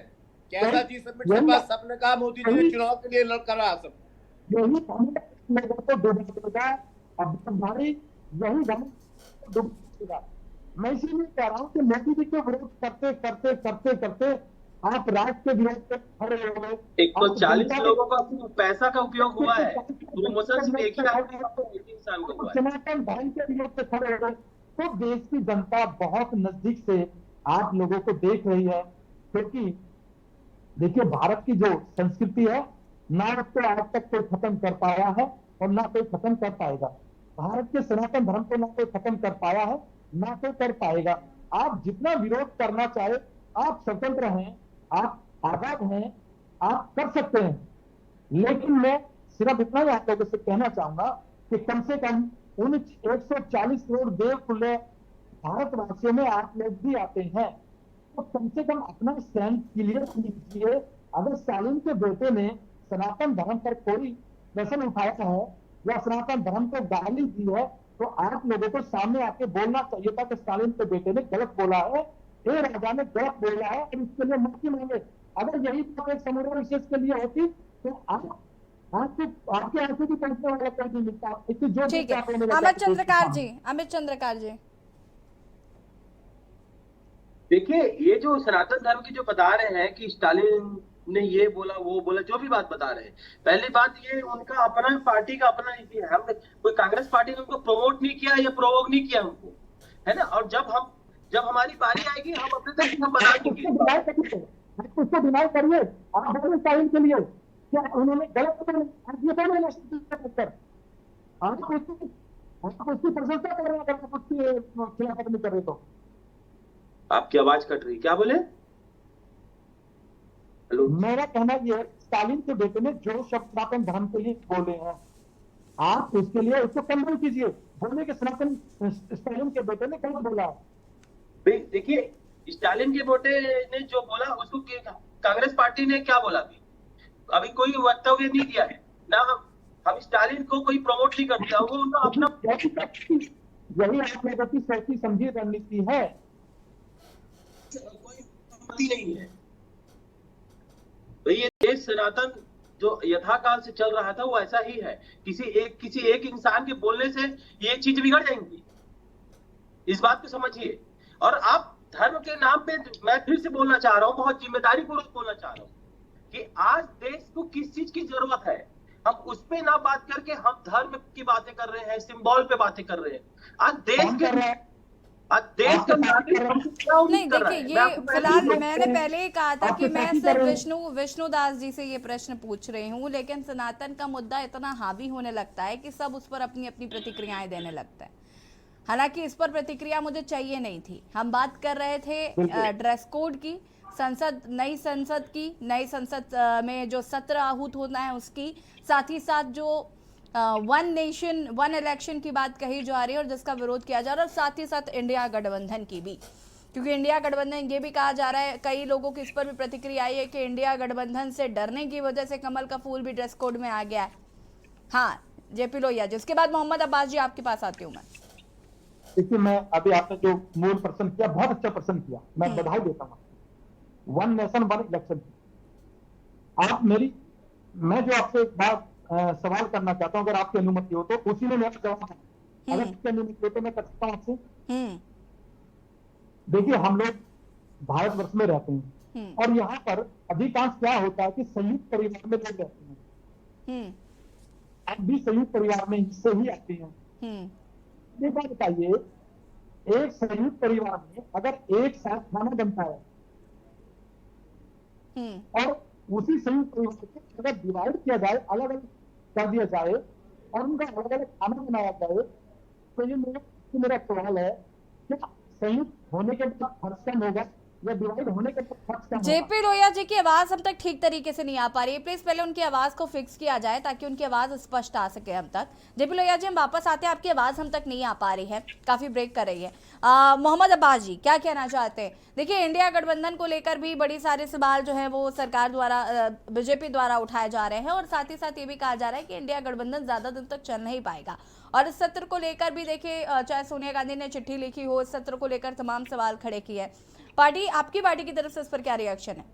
कैसा जी समिट के बाद सबने कहा मोदी जी ने चुनाव के लिए करा सब। यही लोगों को डूबेगा, अब भाई यही डूबेगा। मैं इसीलिए कह रहा हूँ कि मोदी जी के विरोध करते करते करते करते आप राष्ट्र के विरोध पे खड़े हो गए। 140 लोगों का पैसा का उपयोग हुआ है, प्रमोशन सिर्फ एक ही इंसान को हुआ है। सनातन धर्म के विरोध पे खड़े हो गए। तो देश की जनता बहुत नजदीक से आप लोगों को देख रही है, क्योंकि देखिए भारत की जो संस्कृति है ना उसको आज तक कोई खत्म कर पाया है और ना कोई खत्म कर पाएगा। भारत के सनातन धर्म को ना कोई खत्म कर पाया है ना कोई कर पाएगा। आप जितना विरोध करना चाहे आप स्वतंत्र हैं, आप आजाद हैं, आप कर सकते हैं, लेकिन मैं सिर्फ इतना ही आप लोगों से कहना चाहूंगा कि कम से कम उन 140 करोड़ देव तुल्य भारतवासियों में आप लोग भी आते हैं, तो कम से कम अपना स्टैंड क्लियर कीजिए। अगर स्टालिन के बेटे ने सनातन धर्म पर कोई प्रश्न उठाया है या सनातन धर्म को गाली दी है, तो आप लोगों को सामने आके बोलना चाहिए था कि स्टालिन के बेटे ने गलत बोला है, ये राजा ने गलत बोला है और इसके लिए माफी मांगे। अगर यही बात एक समुदाय विशेष के लिए होती तो आपके आंसू भी पहुंचने वाला कोई नहीं मिलता। जो ठीक है, अमित चंद्रकार जी देखिए, ये जो सनातन धर्म की जो बता रहे हैं कि स्टालिन ने ये बोला वो बोला, जो भी बात बता रहे हैं, पहली बात ये उनका अपना पार्टी का अपना नीति है। हम कोई कांग्रेस पार्टी ने उनको प्रमोट नहीं किया या प्रोवोक नहीं किया हमको, है ना। और जब हमारी बारी आएगी हम अपने तक हम बता देंगे। उसको डिनाई करिए आप स्टालिन के लिए क्या उन्होंने गलत आप उसकी प्रशंसा कर रहे हैं, अगर आप उसकी खिलाफत नहीं कर रहे तो। आपकी आवाज कट रही, क्या बोले? हेलो, मेरा कहना यह है स्टालिन के बेटे ने जो शब्द सनातन धर्म के लिए बोले हैं, आप उसके लिए उसको कंट्रोल कीजिए। बोले कि सनातन स्टालिन के बेटे ने गलत बोला। देखिए, स्टालिन के बेटे ने जो बोला उसको कांग्रेस पार्टी ने क्या बोला? अभी कोई वक्तव्य नहीं दिया है ना। हम स्टालिन को कोई प्रमोट नहीं करते, वो उनका अपना यही आप लोगों की सोची समझी रणनीति है, कोई नहीं है। तो ये देश सनातन जो यथाकाल से चल रहा था वो ऐसा ही है। किसी एक इंसान के बोलने से ये चीज बिगड़ जाएंगी, इस बात को समझिए। और आप धर्म के नाम पे, मैं फिर से बोलना चाह रहा हूँ, बहुत जिम्मेदारी पूर्वक बोलना चाह रहा हूँ कि आज देश को किस चीज की जरूरत है, हम उस पे ना बात करके हम धर्म की बातें कर रहे हैं, सिंबल पे बातें कर रहे हैं। आज देश का नहीं, देखिए ये फिलहाल मैंने पहले ही कहा था कि मैं सिर्फ विष्णुदास जी से ये प्रश्न पूछ रही हूँ, लेकिन सनातन का मुद्दा इतना हावी होने लगता है कि सब उस पर अपनी अपनी प्रतिक्रियाएं देने लगता है। हालांकि इस पर प्रतिक्रिया मुझे चाहिए नहीं थी। हम बात कर रहे थे ड्रेस कोड की, नई संसद में जो सत्र आहूत होना है उसकी, साथ ही साथ जो वन नेशन वन इलेक्शन की बात कही जा रही है और जिसका विरोध किया जा रहा है, और साथ ही साथ इंडिया गठबंधन की भी, क्योंकि इंडिया गठबंधन ये भी कहा जा रहा है, कई लोगों की इस पर भी प्रतिक्रिया आई है कि इंडिया गठबंधन से डरने की वजह से कमल का फूल भी ड्रेस कोड में आ गया है। हाँ जेपी लोहिया जी, उसके बाद मोहम्मद अब्बास जी आपके पास आती हूँ मैं। देखिए, मैं अभी आपने जो मूल प्रश्न किया, बहुत अच्छा प्रश्न किया, मैं बधाई देता हूँ। वन नेशन वन इलेक्शन, मैं जो आपसे एक बात सवाल करना चाहता हूँ, अगर आपकी अनुमति हो तो उसी में मेरा जवाब है। अगर आपकी अनुमति हो तो मैं कर सकता हूँ आपसे। देखिए, हम लोग भारतवर्ष में रहते हैं और यहाँ पर अधिकांश क्या होता है कि संयुक्त परिवार में लोग रहते हैं। आप भी संयुक्त परिवार में से ही आते हैं। ये बात बताइए, एक संयुक्त परिवार में अगर एक साथ खाना बनता है और उसी संयुक्त परिवार को अगर डिवाइड किया जाए, अलग अलग कर दिया जाए और उनका अलग अलग खाना बनाया जाए, तो ये मेरा सवाल है, क्या संयुक्त होने के बाद फर्स्ट टाइम होगा या डिवाइड होने के पक्ष का जेपी लोहिया जी की आवाज हम तक ठीक तरीके से नहीं आ पा रही है, प्लीज पहले उनकी आवाज को फिक्स किया जाए ताकि उनकी आवाज स्पष्ट आ सके हम तक। जेपी लोहिया जी हम वापस आते हैं, आपकी आवाज हम तक नहीं आ पा रही है, काफी ब्रेक कर रही है। मोहम्मद अब्बास जी क्या कहना चाहते हैं? देखिए इंडिया गठबंधन को लेकर भी बड़ी सारे सवाल जो है वो सरकार द्वारा बीजेपी द्वारा उठाए जा रहे हैं और साथ ही साथ ये भी कहा जा रहा है कि इंडिया गठबंधन ज्यादा दिन तक चल नहीं पाएगा। और इस सत्र को लेकर भी देखिए चाहे सोनिया गांधी ने चिट्ठी लिखी हो, इस सत्र को लेकर तमाम सवाल खड़े किए हैं। आपकी पार्टी की तरफ से इस पर क्या रिएक्शन है?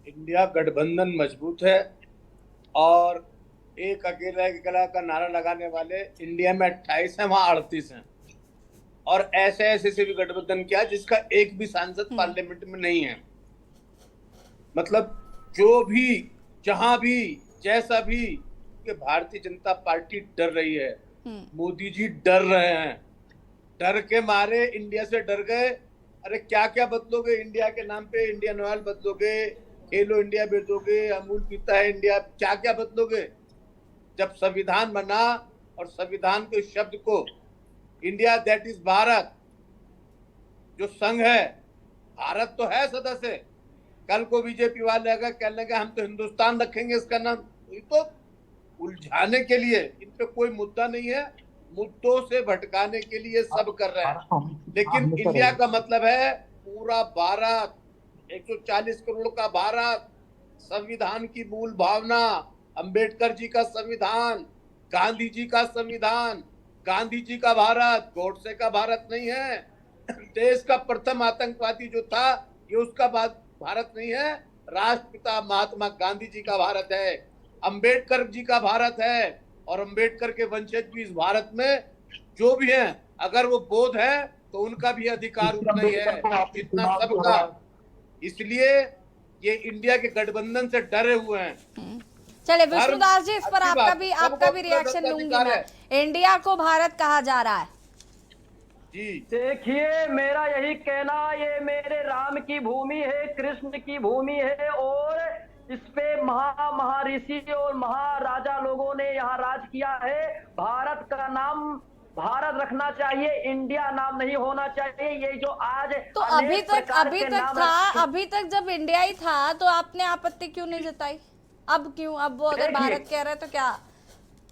इंडिया गठबंधन मजबूत है और एक अकेला का नारा लगाने वाले इंडिया में 28 है, वहां 38 हैं। और ऐसे से भी गठबंधन किया जिसका एक भी सांसद पार्लियामेंट में नहीं है। मतलब जो भी जहां भी जैसा भी कि भारतीय जनता पार्टी डर रही है, मोदी जी डर रहे हैं, डर के मारे इंडिया से डर गए। अरे क्या क्या बदलोगे इंडिया के नाम पे? इंडियन ऑयल बदलोगे, खेलो इंडिया बेचोगे, अमूल पीता है इंडिया, क्या क्या बदलोगे? जब संविधान बना और संविधान के शब्द को इंडिया दैट इज भारत, जो संघ है, भारत तो है सदस्य, कल को बीजेपी वाले अगर कहने लगे हम तो हिंदुस्तान रखेंगे इसका नाम, तो उलझाने के लिए इन पे कोई मुद्दा नहीं है, मुद्दों से भटकाने के लिए सब कर रहे हैं। लेकिन इंडिया का मतलब है पूरा भारत, 140 करोड़ का भारत, संविधान की मूल भावना, अंबेडकर जी का संविधान, गांधी जी का संविधान, गांधी जी का भारत, गोडसे का भारत नहीं है। देश का प्रथम आतंकवादी जो था ये उसका भारत नहीं है, राष्ट्रपिता महात्मा गांधी जी का भारत है, अंबेडकर जी का भारत है। और अंबेडकर के वंशज भी इस भारत में जो भी हैं, अगर वो बौद्ध है तो उनका भी अधिकार उतना ही है, इतना सबका। इसलिए ये इंडिया के गठबंधन से डरे हुए हैं। चले विष्णुदास जी, इस पर आपका भी रिएक्शन लूंगी मैं। इंडिया को भारत कहा जा रहा है जी। देखिए मेरा यही कहना, ये मेरे राम की भूमि है, कृष्ण की भूमि है और इस पे महर्षि और महाराजा लोगों ने यहाँ राज किया है। भारत का नाम भारत रखना चाहिए, इंडिया नाम नहीं होना चाहिए। ये जो आज तो अभी तक जब इंडिया ही था तो आपने आपत्ति क्यों नहीं जताई? अब क्यों? अब वो अगर भारत कह रहे तो क्या?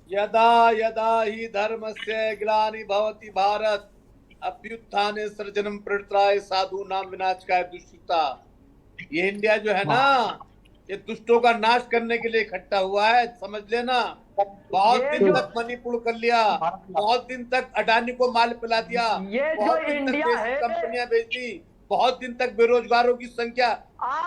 यदा यदा ही धर्मस्य ग्लानि भवति भारत अभ्युत्थाने सृजनम प्रवृत्ताय साधु नाम विनाशकाय दुष्टता। ये इंडिया जो है ना, ये दुष्टों का नाश करने के लिए इकट्ठा हुआ है, समझ लेना। बहुत दिन तक मणिपुर कर लिया, बहुत दिन तक अडानी को माल पिला दिया, ये जो इंडिया है, कंपनियां बेची, बहुत दिन तक बेरोजगारों की संख्या,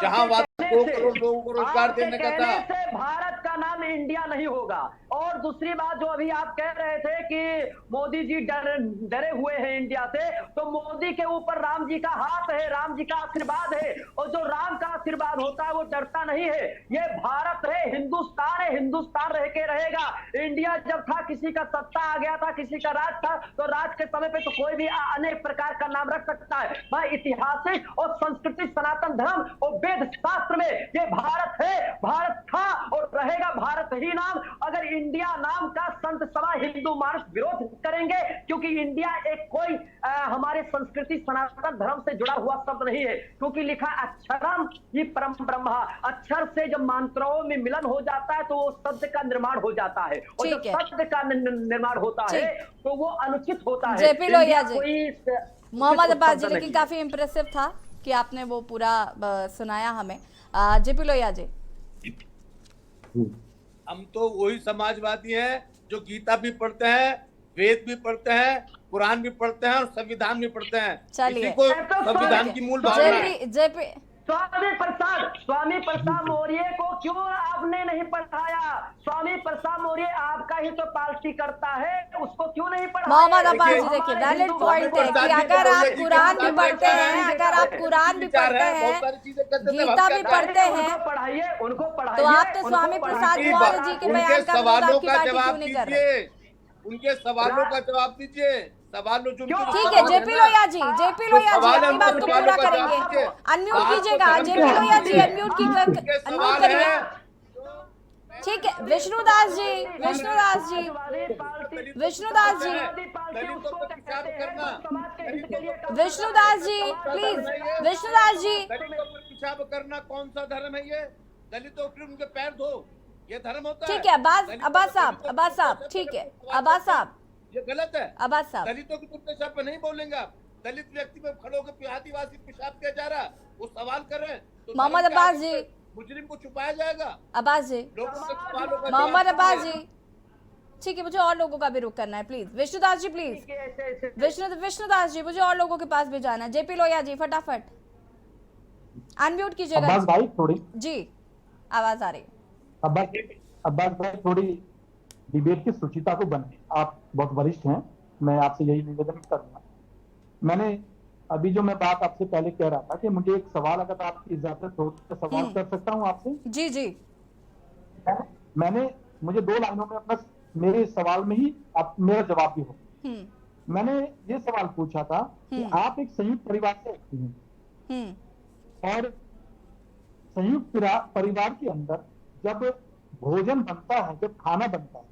जहां 2 करोड़ लोगों को रोजगार देने का था। भारत का नाम इंडिया नहीं होगा। और दूसरी बात जो अभी आप कह रहे थे कि मोदी जी डरे हुए हैं इंडिया से, तो मोदी के ऊपर राम जी का हाथ है, राम जी का आशीर्वाद है, और जो राम का आशीर्वाद होता है वो डरता नहीं है। ये भारत है, हिंदुस्तान रह के रहेगा। इंडिया जब था, किसी का सत्ता आ गया था, किसी का राज था, तो राज के समय पे तो कोई भी अनेक प्रकार का नाम रख सकता है। भाई ऐतिहासिक और संस्कृति सनातन धर्म और वेद शास्त्र में ये भारत है, भारत था और रहेगा भारत ही नाम। अगर इंडिया नाम का संत सभा हिंदू मानस विरोध करेंगे, क्योंकि इंडिया एक कोई हमारे संस्कृति सनातन धर्म से जुड़ा हुआ शब्द नहीं है, क्योंकि लिखा अक्षरम ही परम ब्रह्म। अक्षर से जब मंत्रों में मिलन हो जाता है तो वो शब्द का निर्माण हो जाता है, और जब शब्द का निर्माण होता है तो वो अनुचित होता है। जेपी लोहिया जी, मोहम्मद अब्बास जी, लेकिन काफी इम्प्रेसिव था कि आपने वो पूरा सुनाया हमें। जेपी लोहिया जी, हम तो वही समाजवादी हैं जो गीता भी पढ़ते हैं, वेद भी पढ़ते हैं, कुरान भी पढ़ते हैं और संविधान भी पढ़ते हैं। चलिए, को संविधान की मूल भावना है। स्वामी प्रसाद मौर्य को क्यों आपने नहीं पढ़ाया? स्वामी प्रसाद मौर्य आपका ही तो पार्टी करता है, उसको क्यों नहीं पढ़ाया? मोहम्मद अब्बास जी, देखिए वैलिड पॉइंट है कि अगर आप कुरान भी पढ़ते हैं, गीता भी पढ़ते हैं, पढ़ाइए, उनको पढ़ाइए। तो आप तो स्वामी प्रसाद मौर्य जी के बयान का सवालों का जवाब दीजिए, उनके सवालों का जवाब दीजिए। सवालों जो ठीक है, जेपी लोहिया जी अपनी बात को पूरा करेंगे। अनम्यूट कीजिएगा जेपी लोहिया जी, अनम्यूट करिए। ठीक है विष्णुदास जी, विष्णुदास जी, विष्णुदास जी, विष्णुदास जी प्लीज, विष्णुदास जी। दलितों पर पेशाब करना कौन सा धर्म है ये? दलितों फिर उनके पैर धो, ये धर्म होता है? ठीक है अब्बास साहब, ठीक है अब्बास साहब, ये गलत है। अब्बास साहब। दलितों के पेशाब पे नहीं बोलेंगे आप। दलित व्यक्ति पे खड़े होकर आदिवासी पेशाब किया जा रहा है, वो सवाल कर रहे हैं तो मोहम्मद अब्बास जी, मुजरिम को छुपाया जाएगा। अब्बास जी, लोगों से सवालों का मोहम्मद जवाब अब्बास दीजिए। जी, ठीक है मुझे और लोगों का भी रुख करना है प्लीज। विष्णुदास जी प्लीज, विष्णुदास जी मुझे और लोगों के पास भी जाना है। जेपी लोहिया जी फटाफट अनम्यूट कीजिएगा अब्बास भाई थोड़ी जी, आवाज आ रही है। अब्बास भाई थोड़ी डिबेट की शुचिता को बने, आप बहुत वरिष्ठ हैं, मैं आपसे यही निवेदन करूंगा। मैंने अभी जो मैं बात आपसे पहले कह रहा था कि मुझे एक सवाल, अगर आपकी इजाजत हो तो सवाल कर सकता हूं आपसे? जी जी, मैंने मुझे 2 लाइनों में अपना, मेरे सवाल में ही आप मेरा जवाब भी हो। मैंने ये सवाल पूछा था कि आप एक संयुक्त परिवार से आती हैं और संयुक्त परिवार के अंदर जब भोजन बनता है, जब खाना बनता है,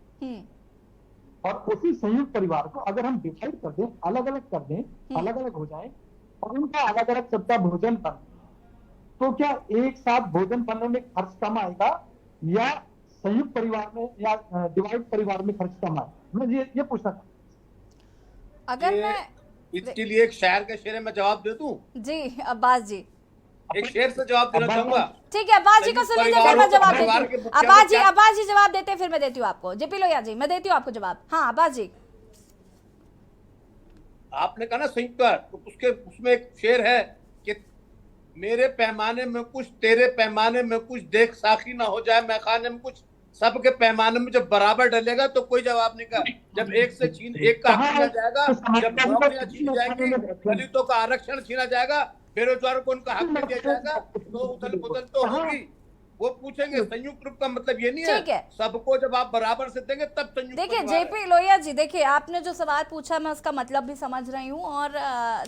और उसी संयुक्त परिवार को अगर हम डिवाइड कर दें, अलग अलग कर दें, अलग अलग हो जाए और उनका अलग अलग सबका भोजन बने, तो क्या एक साथ भोजन बनने में खर्च कम आएगा या संयुक्त परिवार में या डिवाइड परिवार में खर्च कम आएगा? मैं ये पूछना था। अगर मैं इसके लिए एक शायर का शेर में जवाब दे दूं? जी अब्बास जी, एक शेर से जवाब देना चाहूंगा। ठीक है अब्बास जी को सुन लीजिए, फिर मैं जवाब देती हूँ। अब्बास जी जवाब देते हैं, फिर मैं देती हूँ आपको। जेपी लोहिया जी मैं देती हूँ आपको जवाब। हाँ अब्बास जी, आपने कहा ना संयुक्त परिवार, तो उसमें एक शेर है कि मेरे पैमाने में कुछ, तेरे पैमाने में कुछ, देख साखी ना हो जाए मैखाने में कुछ, सबके पैमाने में जब बराबर डलेगा तो कोई जवाब नहीं का। जब एक का हक छीना जाएगा, जब नौकरियां छीनी जाएंगी, दलितों का आरक्षण छीना जाएगा, बेरोजगारों को उनका हक नहीं दिया जाएगा, तो उथल पुथल तो होगी। वो पूछेंगे संयुक्त रूप का मतलब ये नहीं है सबको जब आप बराबर से देंगे तब संयुक्त। देखिए जेपी लोहिया जी, देखिए आपने जो सवाल पूछा मैं उसका मतलब भी समझ रही हूँ और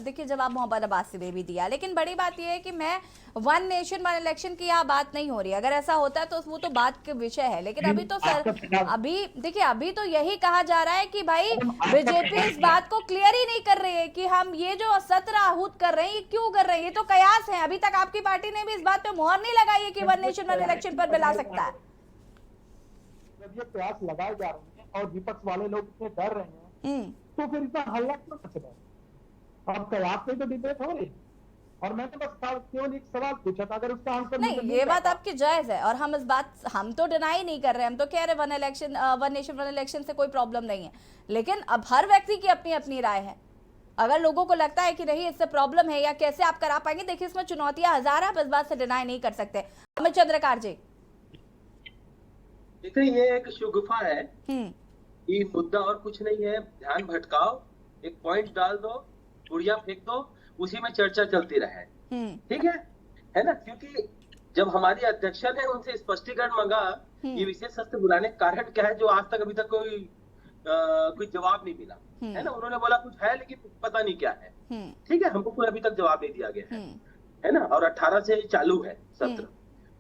देखिए जवाब मोहम्मद अब्बास ने भी दिया, लेकिन बड़ी बात यह है कि मैं वन नेशन वन इलेक्शन की यहाँ बात नहीं हो रही। अगर ऐसा होता है तो वो तो बात के विषय है, लेकिन अभी तो अभी देखिए अभी तो यही कहा जा रहा है कि भाई बीजेपी इस बात को क्लियर ही नहीं कर रही है कि हम ये जो सत्र आहूत कर रहे हैं ये क्यों कर रहे हैं, ये तो कयास है। अभी तक आपकी पार्टी ने भी इस बात पे मोहर नहीं लगाई है कि वन नेशन वन इलेक्शन पर बिल आ सकता है। जब ये प्रयास लगाए जा रहे हैं और विपक्ष वाले लोग इतने डर रहे हैं तो फिर इतना हल्ला क्यों मच रहा है? अब कयास पे तो डिबेट हो रही, और मैंने बस केवल एक सवाल पूछा था, अगर उसका आंसर नहीं, ये बात आपकी जायज है और हम इस बात, हम तो डिनाई नहीं कर रहे, हम तो कह रहे वन नेशन वन इलेक्शन से कोई प्रॉब्लम नहीं है, लेकिन अब हर व्यक्ति की अपनी अपनी राय है। अगर लोगों को लगता है कि नहीं इससे प्रॉब्लम है या कैसे आप करा पाएंगे, देखिए इसमें चुनौतियां हजार है, इस बात से डिनाई नहीं कर सकते। अमित चंद्रकार जी, देखिए ये एक शुगुफा है, ये मुद्दा और कुछ नहीं है, ध्यान भटकाओ, एक पॉइंट डाल दो, गुड़िया फेंक दो, उसी में चर्चा चलती रहे, ठीक है ना? क्योंकि जब हमारी अध्यक्ष ने उनसे स्पष्टीकरण मांगा ये विशेष सत्र बुलाने का कारण क्या है, जो आज तक अभी तक कोई जवाब नहीं मिला है ना। उन्होंने बोला कुछ है लेकिन पता नहीं क्या है, ठीक है, हमको कोई अभी तक जवाब नहीं दिया गया है ना। और 18 से चालू है सत्र,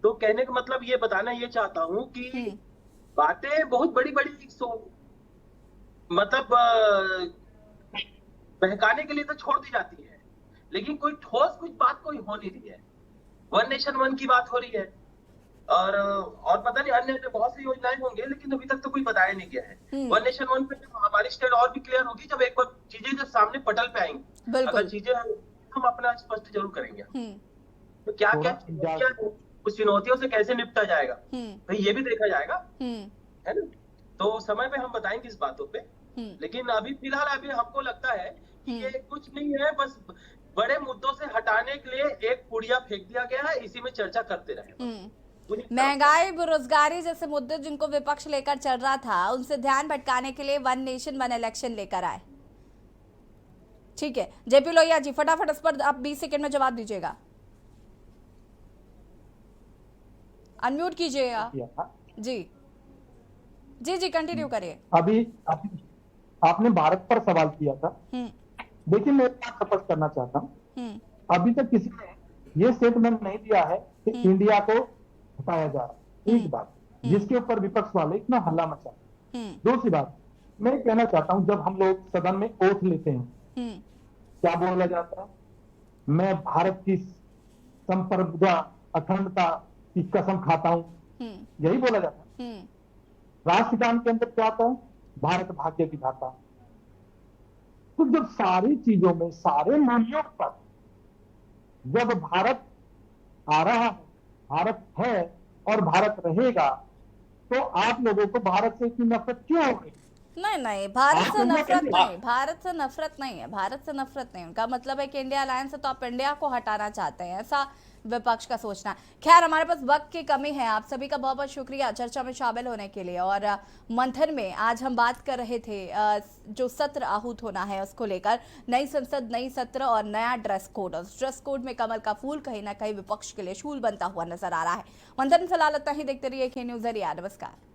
तो कहने का मतलब ये बताना ये चाहता हूँ कि बातें बहुत बड़ी बड़ी मतलब बहकाने के लिए तो छोड़ दी जाती है, लेकिन कोई ठोस कुछ बात कोई हो नहीं रही है। वन नेशन वन की बात हो रही है और पता नहीं अन्य बहुत सी योजनाएं होंगे, लेकिन अभी तक तो कोई बताया नहीं गया है। वन नेशन वन पे हमारी स्टेट और भी क्लियर होगी जब एक बार चीजें जब सामने पटल पे आएंगी, अगर चीजें हम अपना स्पष्ट जरूर करेंगे। तो क्या कुछ चुनौतियों से कैसे निपटा जाएगा भाई, ये भी देखा जाएगा, है ना। तो समय पे हम बताएंगे इस बातों पे, लेकिन अभी फिलहाल अभी हमको लगता है कि ये कुछ नहीं है, बस बड़े मुद्दों से हटाने के लिए एक पुड़िया फेंक दिया गया है, इसी में चर्चा करते रहे। महंगाई, बेरोजगारी जैसे मुद्दे जिनको विपक्ष लेकर चल रहा था, उनसे ध्यान भटकाने के लिए वन नेशन वन इलेक्शन लेकर आए। ठीक है जेपी लोहिया जी, फटाफट इस पर आप 20 सेकंड में जवाब दीजिएगा। अनम्यूट कीजिएगा जी जी कंटिन्यू करिए। अभी आपने भारत पर सवाल किया था, देखिए मैं स्पष्ट करना चाहता हूँ, अभी तक किसी ने ये स्टेटमेंट नहीं दिया है कि इंडिया को हटाया जा रहा है, एक बात। जिसके ऊपर विपक्ष वाले इतना हल्ला मचा। दूसरी बात मैं कहना चाहता हूं, जब हम लोग सदन में ओथ लेते हैं क्या बोला जाता है? मैं भारत की संप्रभुता अखंडता की कसम खाता हूं, यही बोला जाता है। राष्ट्रगान के अंदर क्या आता है? भारत भाग्य की गाथा। तो जब सारी चीजों में, सारे मूल्यों पर जब भारत आ रहा है, भारत है और भारत रहेगा, तो आप लोगों को भारत से इतनी नफरत क्यों हो रही? नहीं, भारत से नफरत नहीं, भारत से नफरत नहीं है, भारत से नफरत नहीं। उनका मतलब है कि इंडिया अलायंस है तो आप इंडिया को हटाना चाहते हैं, ऐसा विपक्ष का सोचना। खैर, हमारे पास वक्त की कमी है। आप सभी का बहुत बहुत शुक्रिया चर्चा में शामिल होने के लिए। और मंथन में आज हम बात कर रहे थे जो सत्र आहूत होना है उसको लेकर, नई संसद, नई सत्र और नया ड्रेस कोड। और ड्रेस कोड में कमल का फूल कहीं ना कहीं विपक्ष के लिए शूल बनता हुआ नजर आ रहा है। मंथन फिलहाल इतना ही। देखते रहिए के न्यूज़ एरिया। नमस्कार।